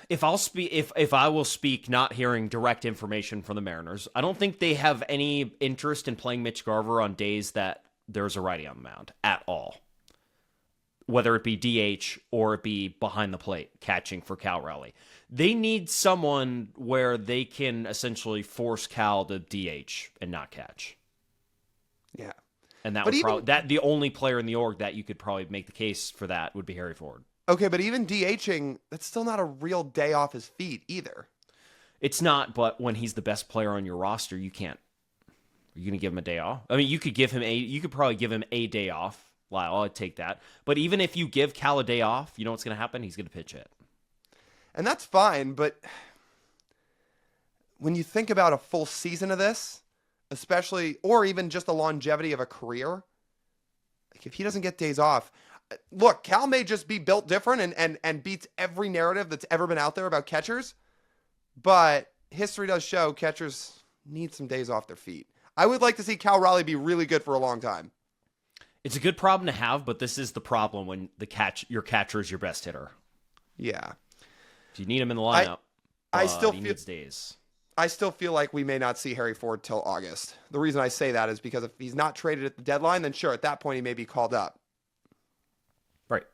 if I will speak not hearing direct information from the Mariners, I don't think they have any interest in playing Mitch Garver on days that there's a righty on the mound at all. Whether it be DH or it be behind the plate catching for Cal Raleigh. They need someone where they can essentially force Cal to DH and not catch. Yeah. And that would the only player in the org that you could probably make the case for that would be Harry Ford. Okay, but even DHing, that's still not a real day off his feet either. It's not, but when he's the best player on your roster, you can't. Are you going to give him a day off? I mean, you could probably give him a day off. Lyle, I'd take that. But even if you give Cal a day off, you know what's going to happen? He's going to pitch it. And that's fine, but when you think about a full season of this, especially, or even just the longevity of a career, like if he doesn't get days off, look, Cal may just be built different and beats every narrative that's ever been out there about catchers, but history does show catchers need some days off their feet. I would like to see Cal Raleigh be really good for a long time. It's a good problem to have, but this is the problem when your catcher is your best hitter. Yeah. If you need him in the lineup, he needs days. I still feel like we may not see Harry Ford till August. The reason I say that is because if he's not traded at the deadline, then sure, at that point he may be called up. Right.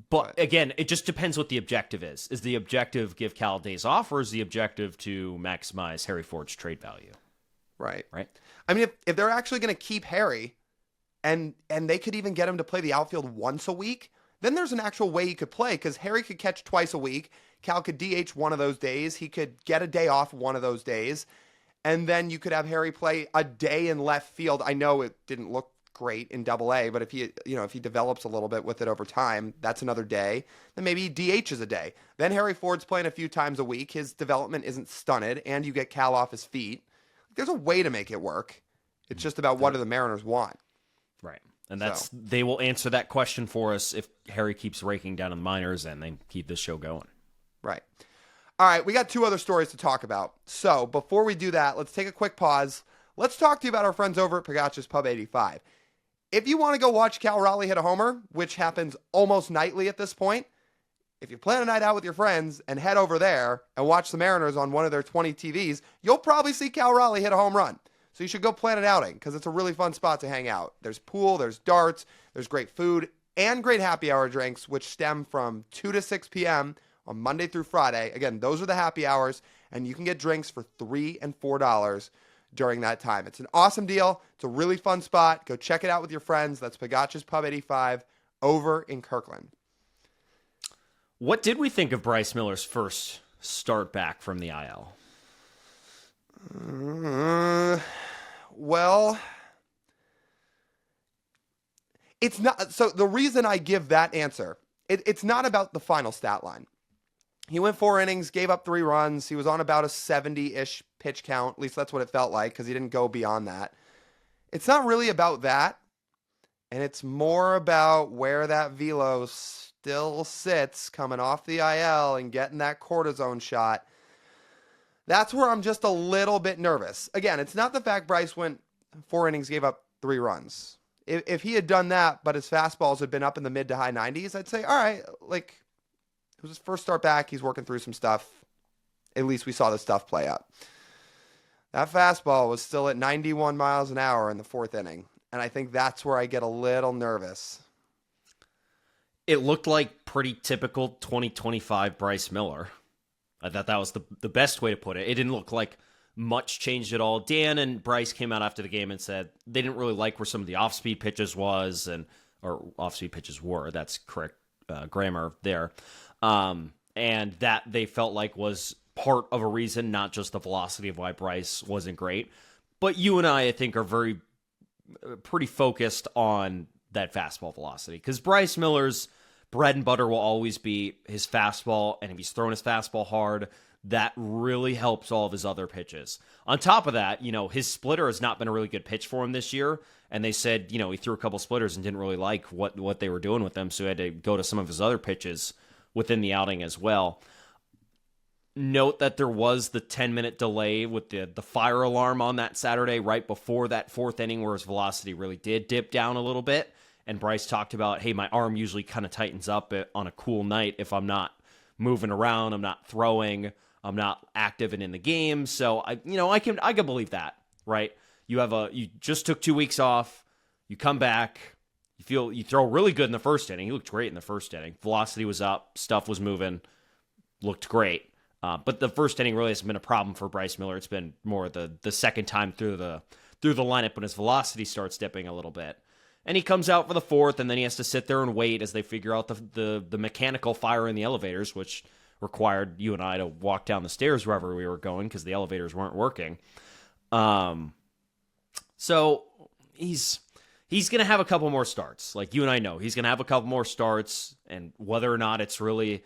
But again, it just depends what the objective is. Is the objective give Cal days off, or is the objective to maximize Harry Ford's trade value? Right. Right. I mean, if they're actually going to keep Harry and they could even get him to play the outfield once a week, then there's an actual way he could play because Harry could catch twice a week. Cal could DH one of those days. He could get a day off one of those days. And then you could have Harry play a day in left field. I know it didn't look great in Double-A, but if he develops a little bit with it over time, that's another day. Then maybe he DHs a day. Then Harry Ford's playing a few times a week. His development isn't stunted, and you get Cal off his feet. There's a way to make it work. It's just about what do the Mariners want. Right. And they will answer that question for us if Harry keeps raking down in the minors and they keep this show going. Right. All right, we got two other stories to talk about. So before we do that, let's take a quick pause. Let's talk to you about our friends over at Pagacci's Pub 85. If you want to go watch Cal Raleigh hit a homer, which happens almost nightly at this point, if you plan a night out with your friends and head over there and watch the Mariners on one of their 20 TVs, you'll probably see Cal Raleigh hit a home run. So you should go plan an outing because it's a really fun spot to hang out. There's pool, there's darts, there's great food, and great happy hour drinks, which stem from 2 to 6 p.m. on Monday through Friday. Again, those are the happy hours, and you can get drinks for $3 and $4 during that time. It's an awesome deal. It's a really fun spot. Go check it out with your friends. That's Pagacci's Pub 85 over in Kirkland. What did we think of Bryce Miller's first start back from the IL? Well, it's not. So the reason I give that answer, it's not about the final stat line. He went 4 innings, gave up 3 runs. He was on about a 70-ish pitch count. At least that's what it felt like because he didn't go beyond that. It's not really about that. And it's more about where that velo still sits coming off the IL and getting that cortisone shot. That's where I'm just a little bit nervous. Again, it's not the fact Bryce went 4 innings, gave up 3 runs. If he had done that, but his fastballs had been up in the mid to high 90s, I'd say, all right, like, it was his first start back. He's working through some stuff. At least we saw the stuff play out. That fastball was still at 91 miles an hour in the 4th inning. And I think that's where I get a little nervous. It looked like pretty typical 2025 Bryce Miller. I thought that was the best way to put it. It didn't look like much changed at all. Dan and Bryce came out after the game and said they didn't really like where some of the off-speed pitches or off-speed pitches were. That's correct grammar there. And that they felt like was part of a reason, not just the velocity of why Bryce wasn't great. But you and I think, are pretty focused on that fastball velocity because Bryce Miller's bread and butter will always be his fastball, and if he's throwing his fastball hard, that really helps all of his other pitches. On top of that, his splitter has not been a really good pitch for him this year, and they said, he threw a couple splitters and didn't really like what they were doing with them, so he had to go to some of his other pitches within the outing as well. Note that there was the 10-minute delay with the fire alarm on that Saturday right before that 4th inning where his velocity really did dip down a little bit. And Bryce talked about, hey, my arm usually kind of tightens up on a cool night if I'm not moving around, I'm not throwing, I'm not active and in the game. So I can believe that, right? You just took 2 weeks off, you come back, you throw really good in the 1st inning. He looked great in the 1st inning. Velocity was up, stuff was moving, looked great. But the 1st inning really hasn't been a problem for Bryce Miller. It's been more the second time through the lineup when his velocity starts dipping a little bit. And he comes out for the fourth, and then he has to sit there and wait as they figure out the mechanical fire in the elevators, which required you and I to walk down the stairs wherever we were going because the elevators weren't working. So he's going to have a couple more starts. Like you and I know, he's going to have a couple more starts, and whether or not it's really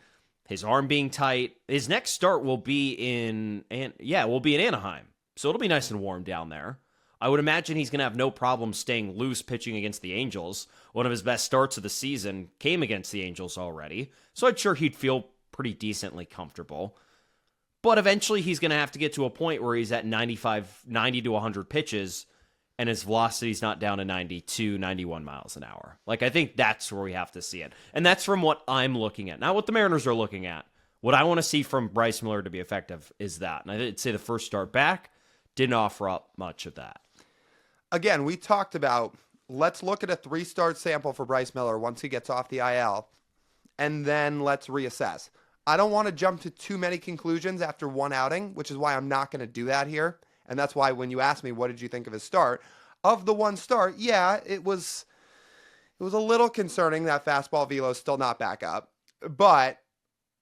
his arm being tight, his next start will be in Anaheim. So it'll be nice and warm down there. I would imagine he's going to have no problem staying loose pitching against the Angels. One of his best starts of the season came against the Angels already. So I'm sure he'd feel pretty decently comfortable. But eventually he's going to have to get to a point where he's at 90 to 100 pitches and his velocity's not down to 92, 91 miles an hour. Like, I think that's where we have to see it. And that's from what I'm looking at. Not what the Mariners are looking at. What I want to see from Bryce Miller to be effective is that. And I'd say the first start back didn't offer up much of that. Again, we talked about, let's look at a 3-start sample for Bryce Miller once he gets off the IL, and then let's reassess. I don't want to jump to too many conclusions after one outing, which is why I'm not going to do that here. And that's why when you asked me, what did you think of his start? Of the one start, yeah, it was a little concerning that fastball velo is still not back up. But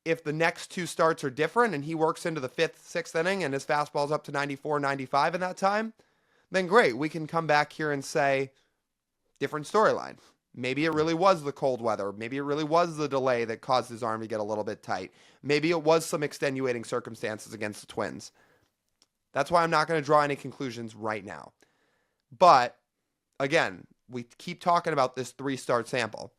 if the next 2 starts are different and he works into the 5th, 6th inning and his fastball's up to 94, 95 in that time, then great. We can come back here and say, different storyline. Maybe it really was the cold weather. Maybe it really was the delay that caused his arm to get a little bit tight. Maybe it was some extenuating circumstances against the Twins. That's why I'm not going to draw any conclusions right now. But, again, we keep talking about this 3-start sample.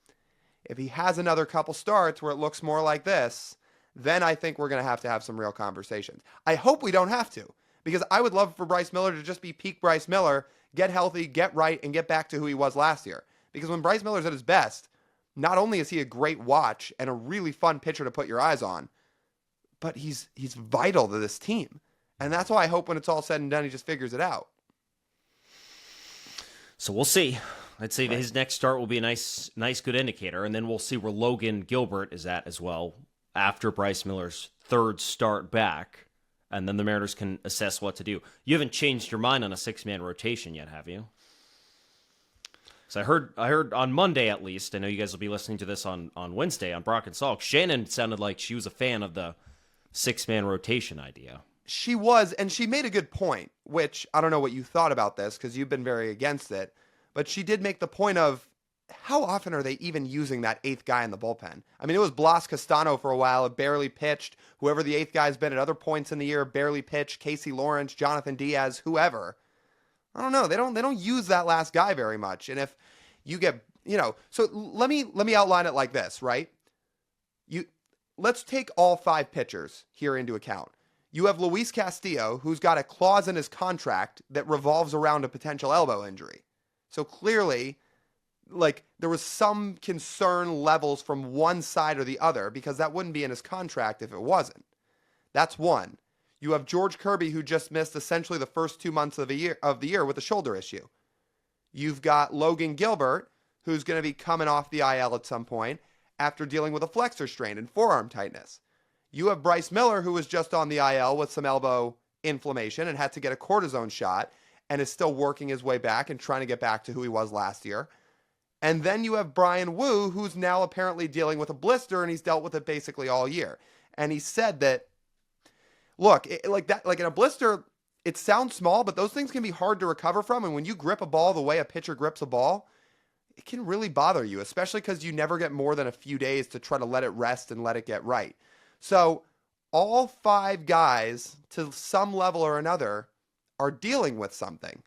If he has another couple starts where it looks more like this, then I think we're going to have some real conversations. I hope we don't have to, because I would love for Bryce Miller to just be peak Bryce Miller, get healthy, get right, and get back to who he was last year. Because when Bryce Miller's at his best, not only is he a great watch and a really fun pitcher to put your eyes on, but he's vital to this team. And that's why I hope when it's all said and done, he just figures it out. So we'll see. I'd say that his next start will be a nice, good indicator, and then we'll see where Logan Gilbert is at as well after Bryce Miller's 3rd start back, and then the Mariners can assess what to do. You haven't changed your mind on a 6-man rotation yet, have you? So I heard on Monday at least. I know you guys will be listening to this on Wednesday on Brock and Salk. Shannon sounded like she was a fan of the 6-man rotation idea. She was, and she made a good point, which I don't know what you thought about this because you've been very against it, but she did make the point of how often are they even using that 8th guy in the bullpen? I mean, it was Blas Castano for a while. It barely pitched. Whoever the 8th guy's been at other points in the year barely pitched. Casey Lawrence, Jonathan Diaz, whoever. I don't know. They don't use that last guy very much. And if you get, so let me outline it like this, right? Let's take all 5 pitchers here into account. You have Luis Castillo, who's got a clause in his contract that revolves around a potential elbow injury. So clearly, there was some concern levels from one side or the other because that wouldn't be in his contract if it wasn't. That's one. You have George Kirby, who just missed essentially the first 2 months of the year with a shoulder issue. You've got Logan Gilbert, who's going to be coming off the IL at some point after dealing with a flexor strain and forearm tightness. You have Bryce Miller, who was just on the IL with some elbow inflammation and had to get a cortisone shot and is still working his way back and trying to get back to who he was last year. And then you have Brian Wu, who's now apparently dealing with a blister, and he's dealt with it basically all year. And he said that, look, like in a blister, it sounds small, but those things can be hard to recover from. And when you grip a ball the way a pitcher grips a ball, it can really bother you, especially because you never get more than a few days to try to let it rest and let it get right. So all 5 guys, to some level or another, are dealing with something.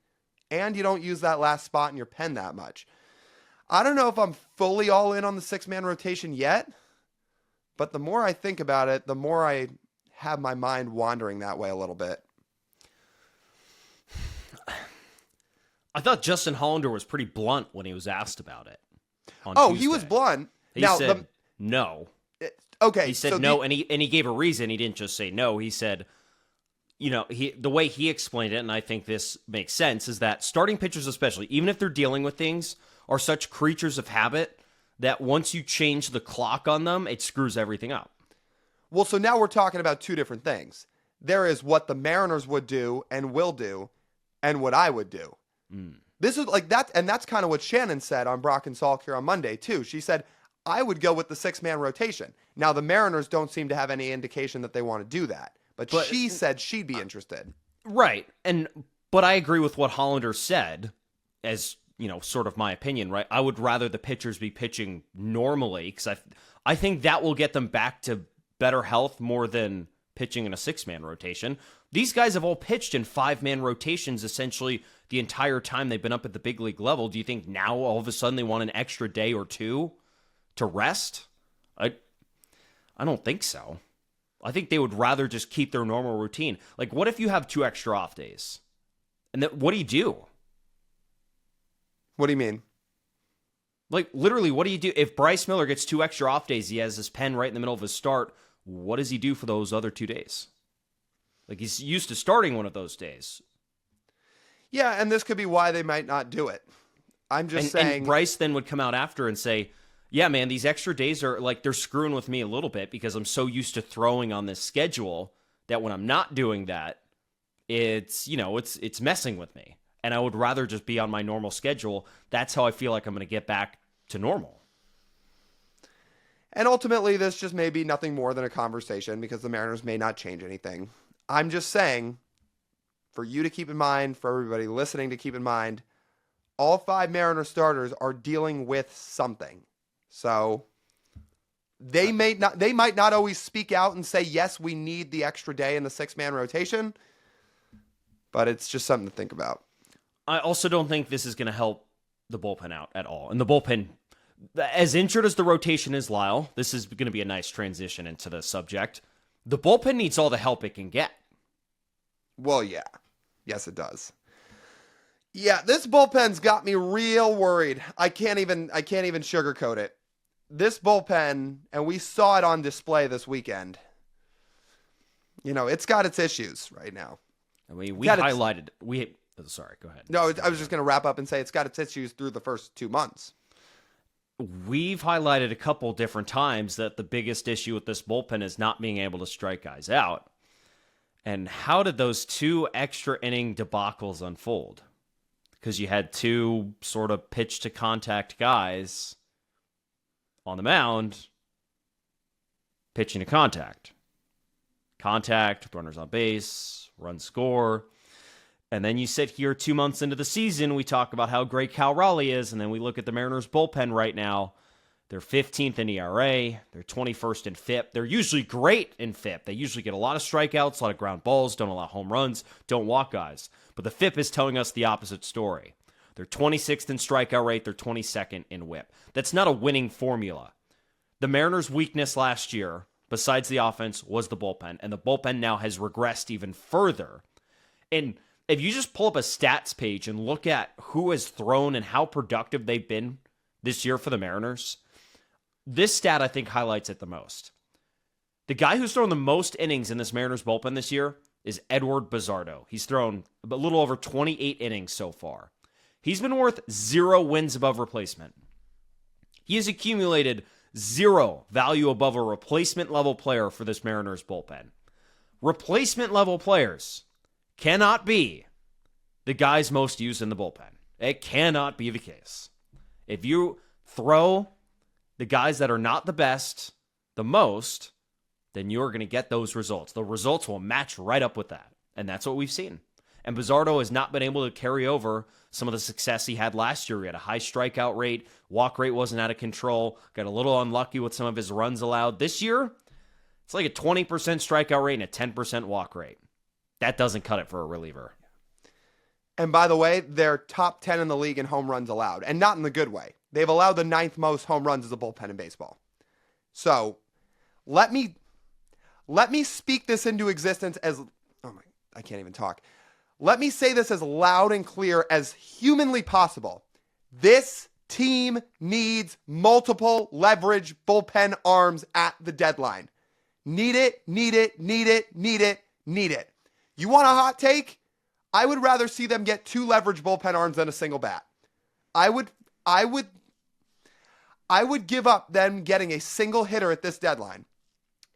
And you don't use that last spot in your pen that much. I don't know if I'm fully all in on the 6-man rotation yet, but the more I think about it, the more I have my mind wandering that way a little bit. I thought Justin Hollander was pretty blunt when he was asked about it. He was blunt. He said no. Okay. He said no, and he gave a reason. He didn't just say no. He said, the way he explained it, and I think this makes sense, is that starting pitchers especially, even if they're dealing with things, are such creatures of habit that once you change the clock on them, it screws everything up. Well, so now we're talking about 2 different things. There is what the Mariners would do and will do, and what I would do. This is like that, and that's kind of what Shannon said on Brock and Salk here on Monday, too. She said, I would go with the 6-man rotation. Now, the Mariners don't seem to have any indication that they want to do that, but she said she'd be interested. Right. But I agree with what Hollander said, as, sort of my opinion, right? I would rather the pitchers be pitching normally, because I think that will get them back to better health more than pitching in a 6-man rotation. These guys have all pitched in 5-man rotations essentially the entire time they've been up at the big league level. Do you think now all of a sudden they want an extra day or two to rest? I don't think so. I think they would rather just keep their normal routine. Like, what if you have 2 extra off days? And then what do you do? What do you mean? Like, literally, what do you do? If Bryce Miller gets 2 extra off days, he has his pen right in the middle of his start, what does he do for those other 2 days? Like, he's used to starting one of those days. Yeah, and this could be why they might not do it. I'm just saying. And Bryce then would come out after and say, yeah, man, these extra days are like, they're screwing with me a little bit because I'm so used to throwing on this schedule that when I'm not doing that, it's messing with me. And I would rather just be on my normal schedule. That's how I feel like I'm going to get back to normal. And ultimately, this just may be nothing more than a conversation because the Mariners may not change anything. I'm just saying, for you to keep in mind, for everybody listening to keep in mind, all 5 Mariner starters are dealing with something. So they might not always speak out and say, yes, we need the extra day in the 6-man rotation, but it's just something to think about. I also don't think this is going to help the bullpen out at all. And the bullpen, as injured as the rotation is, Lyle, this is going to be a nice transition into the subject. The bullpen needs all the help it can get. Well, yeah. Yes, it does. Yeah, this bullpen's got me real worried. I can't even sugarcoat it. This bullpen, and we saw it on display this weekend, it's got its issues right now. I mean, highlighted. Sorry, go ahead. No, I was just going to wrap up and say it's got its issues through the first 2 months. We've highlighted a couple different times that the biggest issue with this bullpen is not being able to strike guys out. And how did those 2 extra inning debacles unfold? Because you had 2 sort of pitch to contact guys on the mound pitching to contact. Contact with runners on base, run score. And then you sit here 2 months into the season, we talk about how great Cal Raleigh is, and then we look at the Mariners bullpen right now. They're 15th in ERA. They're 21st in FIP. They're usually great in FIP. They usually get a lot of strikeouts, a lot of ground balls, don't allow home runs, don't walk guys. But the FIP is telling us the opposite story. They're 26th in strikeout rate. They're 22nd in WHIP. That's not a winning formula. The Mariners' weakness last year, besides the offense, was the bullpen. And the bullpen now has regressed even further. And if you just pull up a stats page and look at who has thrown and how productive they've been this year for the Mariners, this stat, I think, highlights it the most. The guy who's thrown the most innings in this Mariners bullpen this year is Edward Bizzardo. He's thrown a little over 28 innings so far. He's been worth 0 wins above replacement. He has accumulated 0 value above a replacement level player for this Mariners bullpen. Replacement level players cannot be the guys most used in the bullpen. It cannot be the case. If you throw the guys that are not the best the most, then you're going to get those results. The results will match right up with that. And that's what we've seen. And Bizzardo has not been able to carry over some of the success he had last year. He had a high strikeout rate. Walk rate wasn't out of control. Got a little unlucky with some of his runs allowed. This year, it's like a 20% strikeout rate and a 10% walk rate. That doesn't cut it for a reliever. And by the way, they're top 10 in the league in home runs allowed, and not in the good way. They've allowed the 9th most home runs as a bullpen in baseball. So let me speak this into existence as, I can't even talk. Let me say this as loud and clear as humanly possible. This team needs multiple leverage bullpen arms at the deadline. Need it, need it, need it, need it, need it. You want a hot take? I would rather see them get 2 leverage bullpen arms than a single bat. I would give up them getting a single hitter at this deadline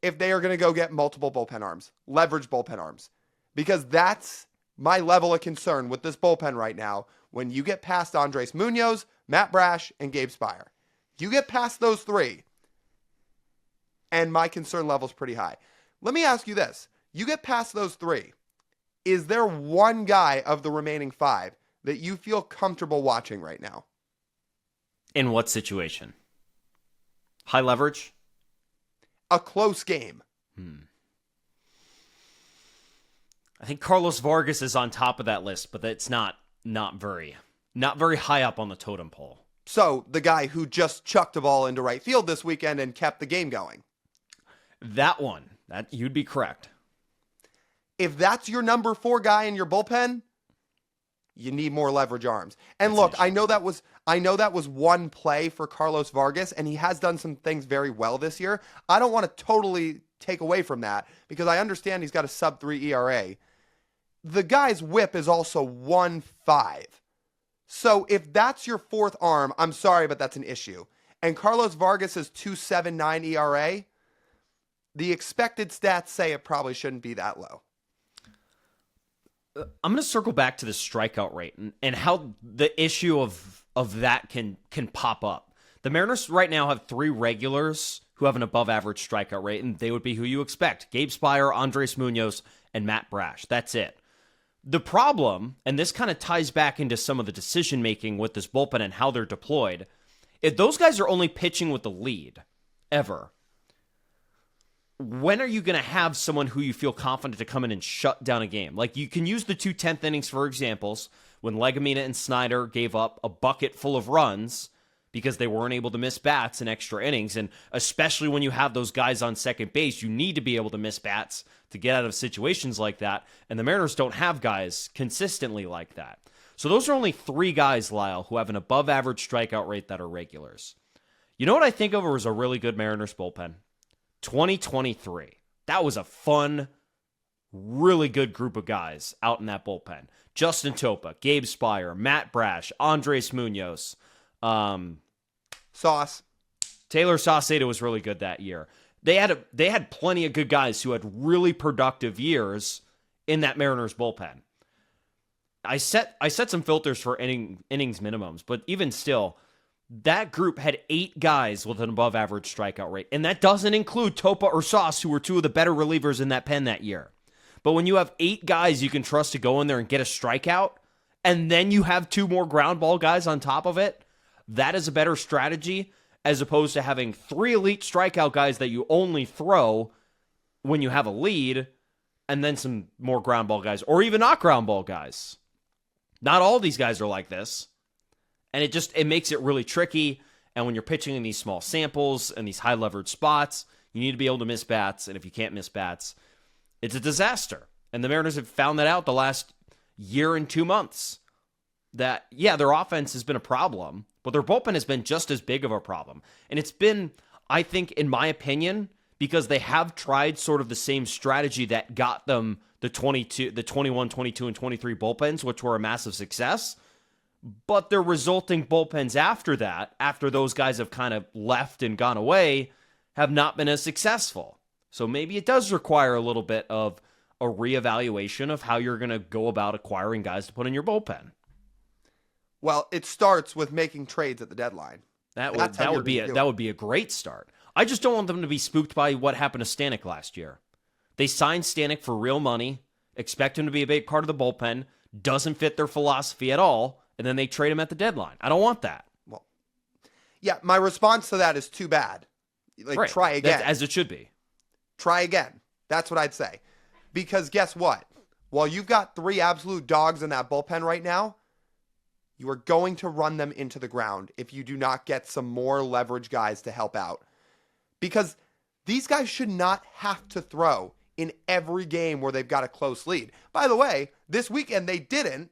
if they are going to go get multiple bullpen arms, leverage bullpen arms, because that's my level of concern with this bullpen right now when you get past Andres Munoz, Matt Brash, and Gabe Spire. You get past those three, and my concern level is pretty high. Let me ask you this. You get past those three. Is there one guy of the remaining five that you feel comfortable watching right now? In what situation? High leverage? A close game. I think Carlos Vargas is on top of that list, but it's not very high up on the totem pole. So, the guy who just chucked a ball into right field this weekend and kept the game going. That you'd be correct. If that's your number 4 guy in your bullpen, you need more leverage arms. And look, I know that was one play for Carlos Vargas, and he has done some things very well this year. I don't want to totally take away from that because I understand he's got a sub-3 ERA. The guy's whip is also 1.5. So if that's your 4th arm, I'm sorry, but that's an issue. And Carlos Vargas is 2.79 ERA. The expected stats say it probably shouldn't be that low. I'm going to circle back to the strikeout rate and how the issue of that can pop up. The Mariners right now have 3 regulars who have an above average strikeout rate, and they would be who you expect. Gabe Spire, Andres Munoz, and Matt Brash. That's it. The problem, and this kind of ties back into some of the decision making with this bullpen and how they're deployed, if those guys are only pitching with the lead ever, when are you going to have someone who you feel confident to come in and shut down a game? Like, you can use the 2 10th innings for examples, when Legumina and Snyder gave up a bucket full of runs because they weren't able to miss bats in extra innings. And especially when you have those guys on second base, you need to be able to miss bats to get out of situations like that. And the Mariners don't have guys consistently like that. So those are only 3 guys, Lyle, who have an above average strikeout rate that are regulars. You know what I think of as a really good Mariners bullpen? 2023. That was a fun, really good group of guys out in that bullpen. Justin Topa, Gabe Spire, Matt Brash, Andres Munoz, Sauce. Taylor Saucedo was really good that year. They had plenty of good guys who had really productive years in that Mariners bullpen. I set some filters for innings minimums, but even still, that group had 8 guys with an above average strikeout rate. And that doesn't include Topa or Sauce, who were 2 of the better relievers in that pen that year. But when you have 8 guys you can trust to go in there and get a strikeout, and then you have 2 more ground ball guys on top of it, that is a better strategy as opposed to having 3 elite strikeout guys that you only throw when you have a lead, and then some more ground ball guys, or even not ground ball guys. Not all these guys are like this. And it makes it really tricky. And when you're pitching in these small samples and these high leverage spots, you need to be able to miss bats. And if you can't miss bats, it's a disaster. And the Mariners have found that out the last year and 2 months. That, yeah, their offense has been a problem, but their bullpen has been just as big of a problem. And it's been, I think, in my opinion, because they have tried sort of the same strategy that got them the 21, 22, and 23 bullpens, which were a massive success. But their resulting bullpens after that, after those guys have kind of left and gone away, have not been as successful. So maybe it does require a little bit of a reevaluation of how you're going to go about acquiring guys to put in your bullpen. Well, it starts with making trades at the deadline. That would be a great start. I just don't want them to be spooked by what happened to Stanek last year. They signed Stanek for real money, expect him to be a big part of the bullpen, doesn't fit their philosophy at all, and then they trade him at the deadline. I don't want that. Well, yeah, my response to that is too bad. Right. Try again. As it should be. Try again. That's what I'd say. Because guess what? While you've got 3 absolute dogs in that bullpen right now, you are going to run them into the ground if you do not get some more leverage guys to help out. Because these guys should not have to throw in every game where they've got a close lead. By the way, this weekend they didn't,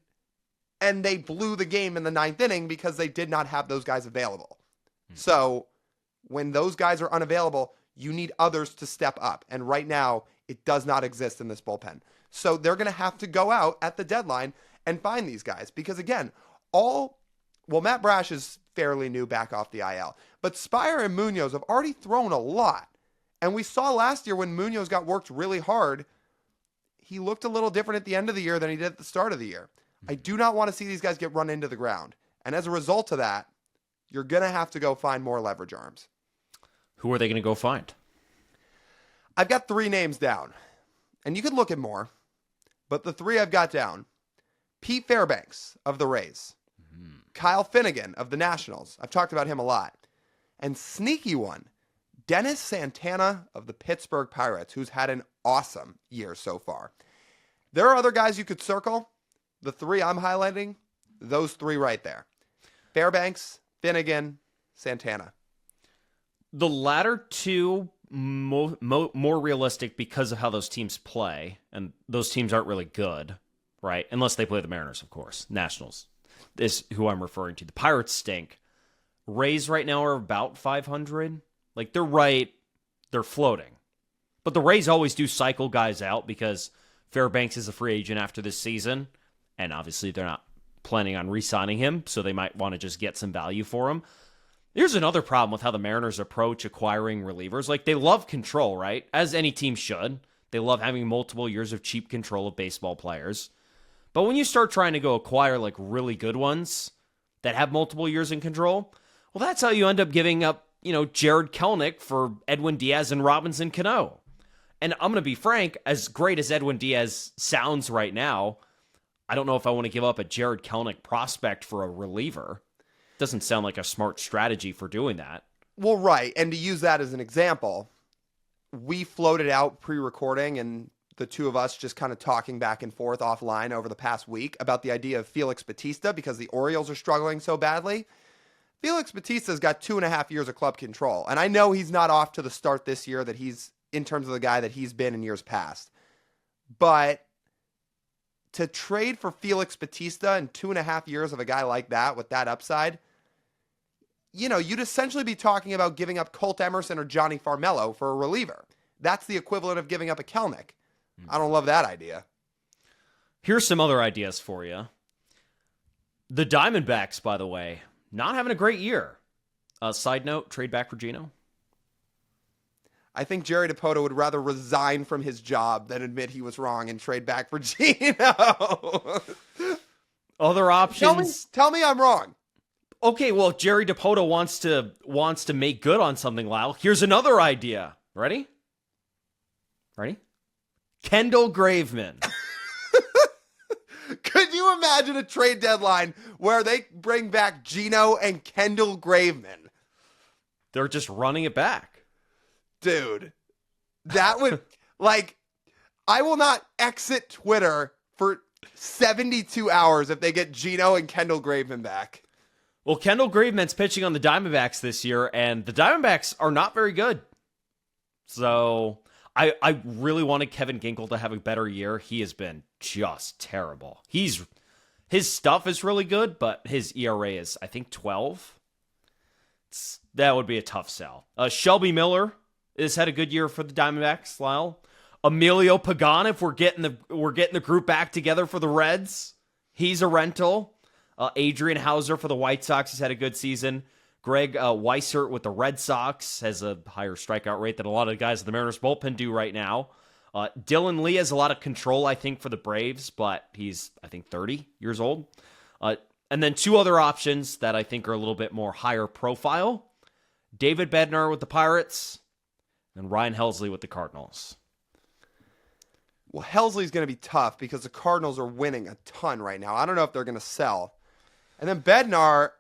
and they blew the game in the 9th inning because they did not have those guys available. So when those guys are unavailable, you need others to step up. And right now, it does not exist in this bullpen. So they're going to have to go out at the deadline and find these guys. Because again, Matt Brash is fairly new back off the IL. But Spire and Munoz have already thrown a lot. And we saw last year when Munoz got worked really hard, he looked a little different at the end of the year than he did at the start of the year. I do not want to see these guys get run into the ground. And as a result of that, you're going to have to go find more leverage arms. Who are they going to go find? I've got 3 names down. And you could look at more. But the 3 I've got down: Pete Fairbanks of the Rays. Kyle Finnegan of the Nationals. I've talked about him a lot. And sneaky one, Dennis Santana of the Pittsburgh Pirates, who's had an awesome year so far. There are other guys you could circle. The 3 I'm highlighting, those 3 right there: Fairbanks, Finnegan, Santana. The latter 2 more realistic because of how those teams play, and those teams aren't really good, right? Unless they play the Mariners, of course. Nationals is who I'm referring to. The Pirates stink. Rays right now are about 500. Like, they're floating. But the Rays always do cycle guys out because Fairbanks is a free agent after this season, and obviously they're not planning on re-signing him, so they might want to just get some value for him. Here's another problem with how the Mariners approach acquiring relievers. Like, they love control, right? As any team should. They love having multiple years of cheap control of baseball players. But when you start trying to go acquire, like, really good ones that have multiple years in control, well, that's how you end up giving up, Jared Kelenic for Edwin Diaz and Robinson Cano. And I'm going to be frank, as great as Edwin Diaz sounds right now, I don't know if I want to give up a Jared Kelenic prospect for a reliever. Doesn't sound like a smart strategy for doing that. Well, right. And to use that as an example, we floated out pre-recording and the 2 of us just kind of talking back and forth offline over the past week about the idea of Felix Bautista because the Orioles are struggling so badly. Felix Bautista's got 2.5 years of club control. And I know he's not off to the start this year that he's in terms of the guy that he's been in years past. But to trade for Felix Bautista in 2.5 years of a guy like that with that upside, you'd essentially be talking about giving up Colt Emerson or Johnny Farmello for a reliever. That's the equivalent of giving up a Kelenic. I don't love that idea. Here's some other ideas for you. The Diamondbacks, by the way, not having a great year. Side note, trade back for Gino. I think Jerry Dipoto would rather resign from his job than admit he was wrong and trade back for Gino. Other options. Tell me I'm wrong. Okay, well, Jerry Dipoto wants to make good on something, Lyle. Here's another idea. Ready? Kendall Graveman. Could you imagine a trade deadline where they bring back Gino and Kendall Graveman? They're just running it back. Dude, that would, I will not exit Twitter for 72 hours if they get Gino and Kendall Graveman back. Well, Kendall Graveman's pitching on the Diamondbacks this year, and the Diamondbacks are not very good. So I really wanted Kevin Ginkel to have a better year. He has been just terrible. His stuff is really good, but his ERA is, I think, 12. That would be a tough sell. Shelby Miller has had a good year for the Diamondbacks, Lyle. Emilio Pagan, if we're getting the group back together for the Reds, he's a rental. Adrian Hauser for the White Sox has had a good season. Greg Weissert with the Red Sox has a higher strikeout rate than a lot of the guys in the Mariners bullpen do right now. Dylan Lee has a lot of control, I think, for the Braves, but he's, I think, 30 years old. And then 2 other options that I think are a little bit more higher profile. David Bednar with the Pirates and Ryan Helsley with the Cardinals. Well, Helsley's going to be tough because the Cardinals are winning a ton right now. I don't know if they're going to sell. And then Bednar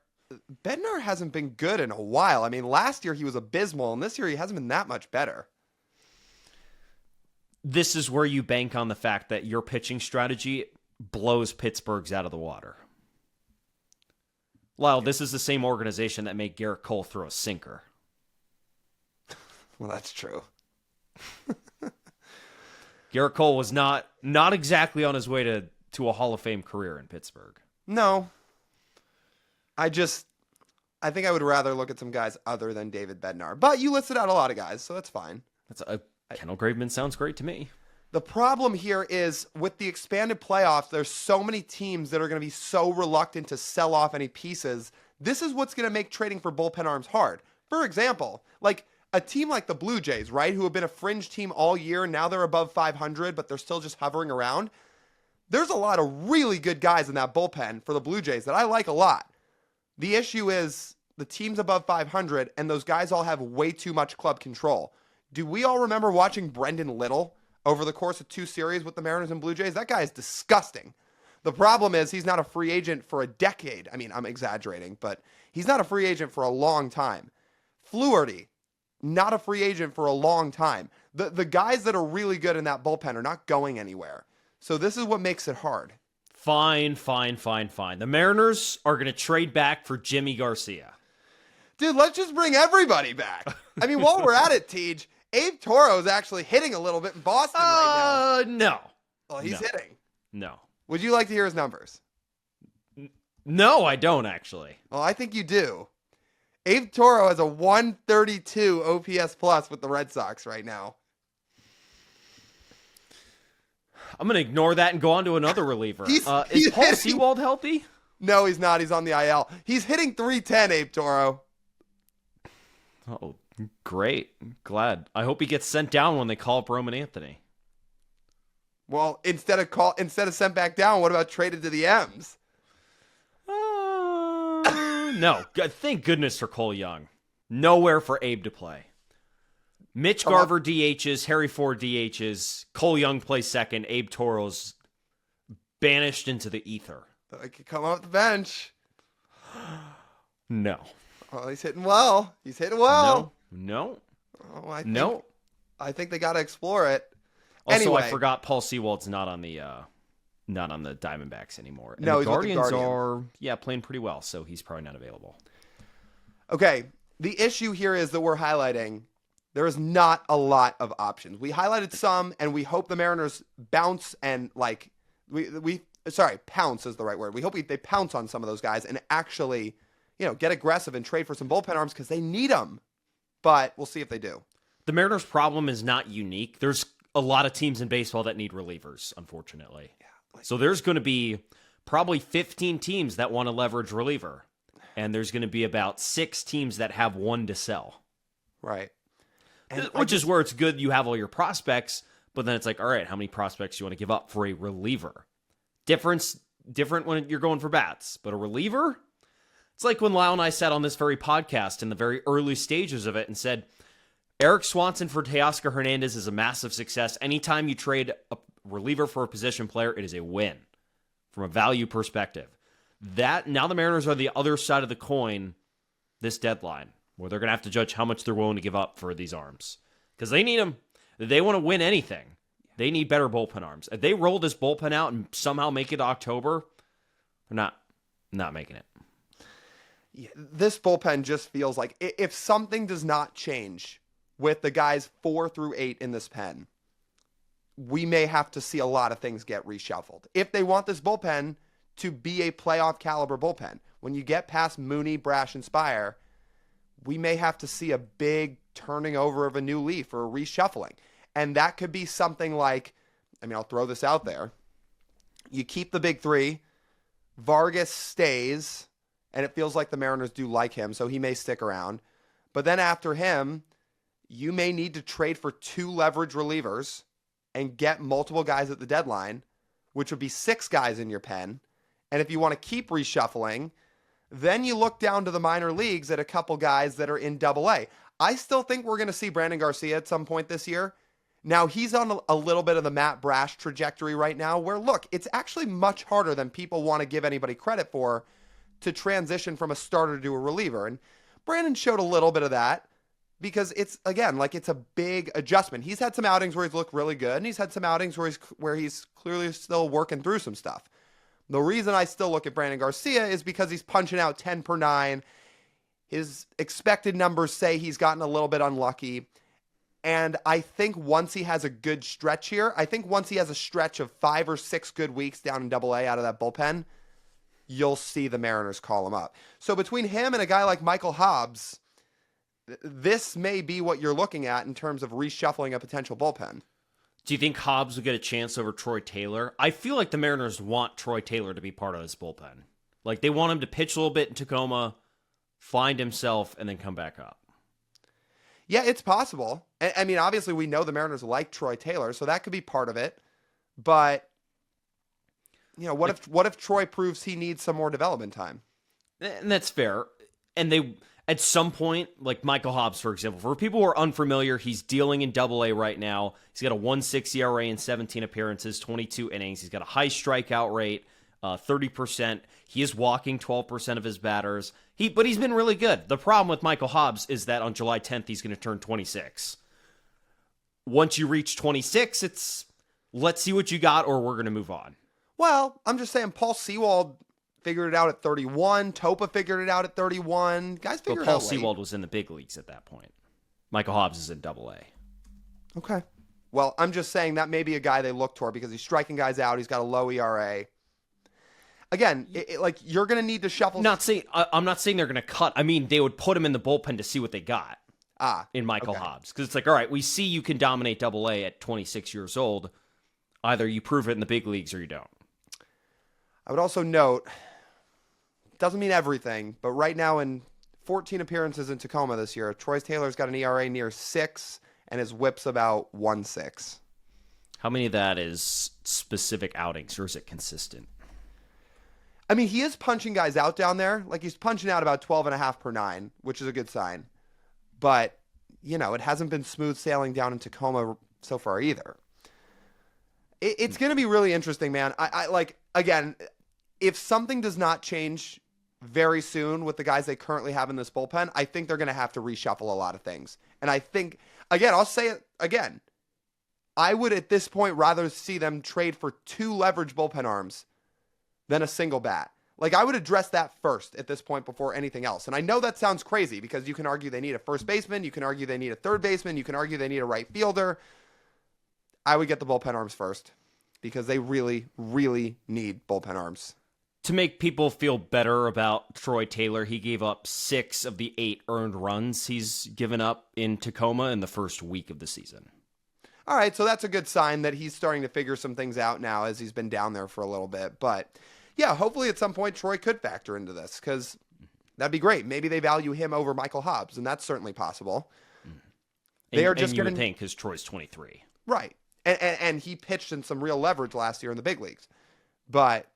hasn't been good in a while. I mean, last year he was abysmal, and this year he hasn't been that much better. This is where you bank on the fact that your pitching strategy blows Pittsburgh's out of the water. Lyle, this is the same organization that made Garrett Cole throw a sinker. Well, that's true. Garrett Cole was not exactly on his way to a Hall of Fame career in Pittsburgh. No. I think I would rather look at some guys other than David Bednar. But you listed out a lot of guys, so that's fine. Kendall Graveman sounds great to me. The problem here is with the expanded playoffs, there's so many teams that are going to be so reluctant to sell off any pieces. This is what's going to make trading for bullpen arms hard. For example, a team like the Blue Jays, right, who have been a fringe team all year, now they're above 500, but they're still just hovering around. There's a lot of really good guys in that bullpen for the Blue Jays that I like a lot. The issue is the team's above 500, and those guys all have way too much club control. Do we all remember watching Brendan Little over the course of 2 series with the Mariners and Blue Jays? That guy is disgusting. The problem is he's not a free agent for a decade. I mean, I'm exaggerating, but he's not a free agent for a long time. Fluharty, not a free agent for a long time. The guys that are really good in that bullpen are not going anywhere. So this is what makes it hard. Fine. The Mariners are going to trade back for Jimmy Garcia. Dude, let's just bring everybody back. I mean, while we're at it, Tej, Abe Toro is actually hitting a little bit in Boston right now. No. Well, he's hitting. No. Would you like to hear his numbers? No, I don't actually. Well, I think you do. Abe Toro has a 132 OPS plus with the Red Sox right now. I'm going to ignore that and go on to another reliever. Is Paul hitting... Sewald healthy? No, he's not. He's on the IL. He's hitting 310, Abe Toro. Oh, great. Glad. I hope he gets sent down when they call up Roman Anthony. Well, instead of sent back down, what about traded to the M's? No. Thank goodness for Cole Young. Nowhere for Abe to play. Mitch Garver DHs, Harry Ford DHs, Cole Young plays second, Abe Toro's banished into the ether. I could come off the bench. No. Well, he's hitting well. He's hitting well. No. Oh, I think they got to explore it. Also, anyway. I forgot Paul Sewald's not on the Diamondbacks anymore. And no, the he's with the Guardians are playing pretty well, so he's probably not available. Okay, the issue here is that we're highlighting there is not a lot of options. We highlighted some, and we hope the Mariners bounce and pounce is the right word. We hope they pounce on some of those guys and actually, get aggressive and trade for some bullpen arms because they need them. But we'll see if they do. The Mariners' problem is not unique. There's a lot of teams in baseball that need relievers, unfortunately. Yeah, so there's going to be probably 15 teams that want to leverage reliever, and there's going to be about 6 teams that have one to sell. Right. And which is where it's good you have all your prospects, but then it's like, all right, how many prospects do you want to give up for a reliever? Different when you're going for bats, but a reliever? It's like when Lyle and I sat on this very podcast in the very early stages of it and said, Eric Swanson for Teoscar Hernandez is a massive success. Anytime you trade a reliever for a position player, it is a win from a value perspective. Now the Mariners are the other side of the coin this deadline, where they're going to have to judge how much they're willing to give up for these arms. Because they need them. They want to win anything. They need better bullpen arms. If they roll this bullpen out and somehow make it October, they're not making it. Yeah, this bullpen just feels like if something does not change with the guys 4 through 8 in this pen, we may have to see a lot of things get reshuffled. If they want this bullpen to be a playoff caliber bullpen, when you get past Mooney, Brash, and Spire, we may have to see a big turning over of a new leaf or a reshuffling. And that could be something like, I'll throw this out there. You keep the big 3, Vargas stays, and it feels like the Mariners do like him, so he may stick around. But then after him, you may need to trade for 2 leverage relievers and get multiple guys at the deadline, which would be 6 guys in your pen. And if you want to keep reshuffling, then you look down to the minor leagues at a couple guys that are in AA. I still think we're going to see Brandon Garcia at some point this year. Now, he's on a little bit of the Matt Brash trajectory right now where, look, it's actually much harder than people want to give anybody credit for to transition from a starter to a reliever. And Brandon showed a little bit of that because it's, again, it's a big adjustment. He's had some outings where he's looked really good, and he's had some outings where he's clearly still working through some stuff. The reason I still look at Brandon Garcia is because he's punching out 10 per 9. His expected numbers say he's gotten a little bit unlucky. And I think once he has a good stretch here, once he has a stretch of 5 or 6 good weeks down in AA out of that bullpen, you'll see the Mariners call him up. So between him and a guy like Michael Hobbs, this may be what you're looking at in terms of reshuffling a potential bullpen. Do you think Hobbs will get a chance over Troy Taylor? I feel like the Mariners want Troy Taylor to be part of this bullpen. They want him to pitch a little bit in Tacoma, find himself, and then come back up. Yeah, it's possible. I mean, obviously we know the Mariners like Troy Taylor, so that could be part of it. But what if Troy proves he needs some more development time? And that's fair. And they, at some point, like Michael Hobbs, for example, for people who are unfamiliar, he's dealing in Double-A right now. He's got a 1.6 ERA in 17 appearances, 22 innings. He's got a high strikeout rate, 30%. He is walking 12% of his batters. But he's been really good. The problem with Michael Hobbs is that on July 10th, he's going to turn 26. Once you reach 26, it's let's see what you got or we're going to move on. Well, I'm just saying Paul Sewald figured it out at 31. Topa figured it out at 31. Guys figured it out Paul late. Sewald was in the big leagues at that point. Michael Hobbs is in Double-A. Okay. Well, I'm just saying that may be a guy they look toward because he's striking guys out. He's got a low ERA. Again, like you're going to need to shuffle. I'm not saying they're going to cut. I mean, they would put him in the bullpen to see what they got in Michael Hobbs. Because it's like, all right, we see you can dominate Double-A at 26 years old. Either you prove it in the big leagues or you don't. I would also note, doesn't mean everything, but right now in 14 appearances in Tacoma this year, Troy Taylor's got an ERA near 6 and his whip's about 1.6. How many of that is specific outings or is it consistent? I mean, he is punching guys out down there. Like, he's punching out about 12.5 per 9, which is a good sign. But, it hasn't been smooth sailing down in Tacoma so far either. It's going to be really interesting, man. I like, again, if something does not change very soon with the guys they currently have in this bullpen, I think they're going to have to reshuffle a lot of things. And I think, again, I'll say it again. I would, at this point, rather see them trade for 2 leverage bullpen arms than a single bat. Like, I would address that first at this point before anything else. And I know that sounds crazy because you can argue they need a first baseman. You can argue they need a third baseman. You can argue they need a right fielder. I would get the bullpen arms first because they really, really need bullpen arms. To make people feel better about Troy Taylor, he gave up 6 of the 8 earned runs he's given up in Tacoma in the first week of the season. All right, so that's a good sign that he's starting to figure some things out now as he's been down there for a little bit. But, yeah, hopefully at some point Troy could factor into this because that'd be great. Maybe they value him over Michael Hobbs, and that's certainly possible. They are just going to think because Troy's 23. Right. And he pitched in some real leverage last year in the big leagues. But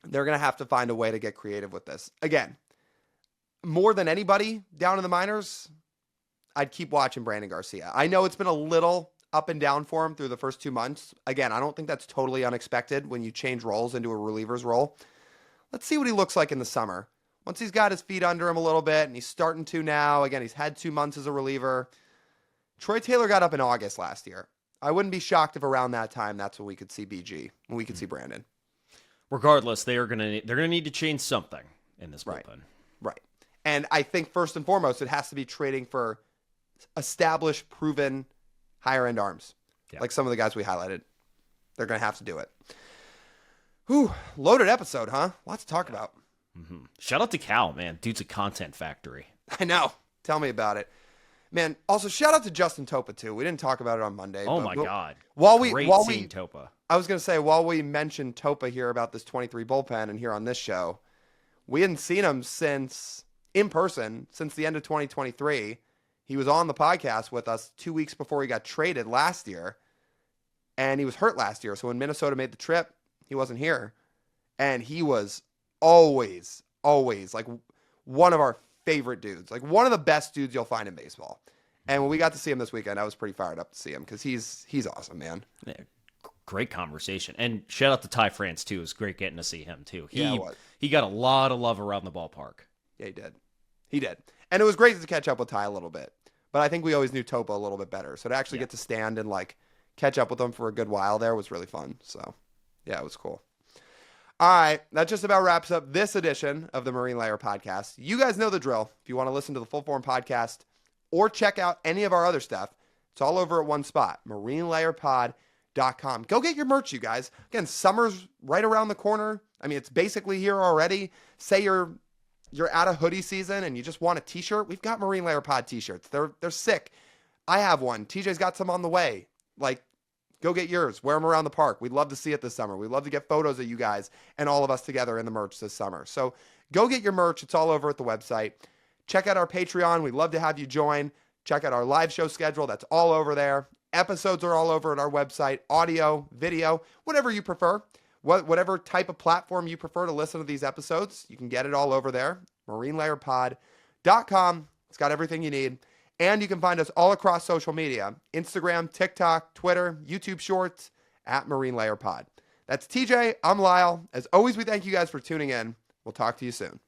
they're going to have to find a way to get creative with this. Again, more than anybody down in the minors, I'd keep watching Brandon Garcia. I know it's been a little up and down for him through the first 2 months. Again, I don't think that's totally unexpected when you change roles into a reliever's role. Let's see what he looks like in the summer. Once he's got his feet under him a little bit, and he's starting to now. Again, he's had 2 months as a reliever. Troy Taylor got up in August last year. I wouldn't be shocked if around that time that's when we could see BG, when we could see Brandon. Regardless, they're gonna need to change something in this bullpen. Right. And I think first and foremost, it has to be trading for established, proven, higher-end arms. Yeah. Like some of the guys we highlighted. They're going to have to do it. Whew, loaded episode, huh? Lots to talk about. Mm-hmm. Shout out to Cal, man. Dude's a content factory. I know. Tell me about it. Man, also shout out to Justin Topa, too. We didn't talk about it on Monday. Oh, my God. Great seeing Topa. I was going to say, while we mentioned Topa here about this 23 bullpen and here on this show, we hadn't seen him in person since the end of 2023. He was on the podcast with us 2 weeks before he got traded last year, and he was hurt last year. So when Minnesota made the trip, he wasn't here, and he was always like one of our favorite dudes, like one of the best dudes you'll find in baseball. And when we got to see him this weekend, I was pretty fired up to see him because he's awesome, man. Yeah, great conversation, and shout out to Ty France too. It was great getting to see him too. He got a lot of love around the ballpark. Yeah, he did. And it was great to catch up with Ty a little bit. But I think we always knew Topa a little bit better. So to actually get to stand and like catch up with him for a good while there was really fun. So yeah, it was cool. All right, that just about wraps up this edition of the Marine Layer Podcast. You guys know the drill. If you want to listen to the full form podcast or check out any of our other stuff, it's all over at one spot, marinelayerpod.com. Go get your merch, you guys. Again, summer's right around the corner. I mean, it's basically here already. Say you're out of hoodie season and you just want a t-shirt, we've got Marine Layer Pod t-shirts. They're sick. I have one. TJ's got some on the way. Like, go get yours. Wear them around the park. We'd love to see it this summer. We'd love to get photos of you guys and all of us together in the merch this summer. So go get your merch. It's all over at the website. Check out our Patreon. We'd love to have you join. Check out our live show schedule. That's all over there. Episodes are all over at our website, audio, video, whatever you prefer. Whatever type of platform you prefer to listen to these episodes, you can get it all over there. MarineLayerPod.com. It's got everything you need. And you can find us all across social media, Instagram, TikTok, Twitter, YouTube Shorts, at Marine Layer Pod. That's TJ. I'm Lyle. As always, we thank you guys for tuning in. We'll talk to you soon.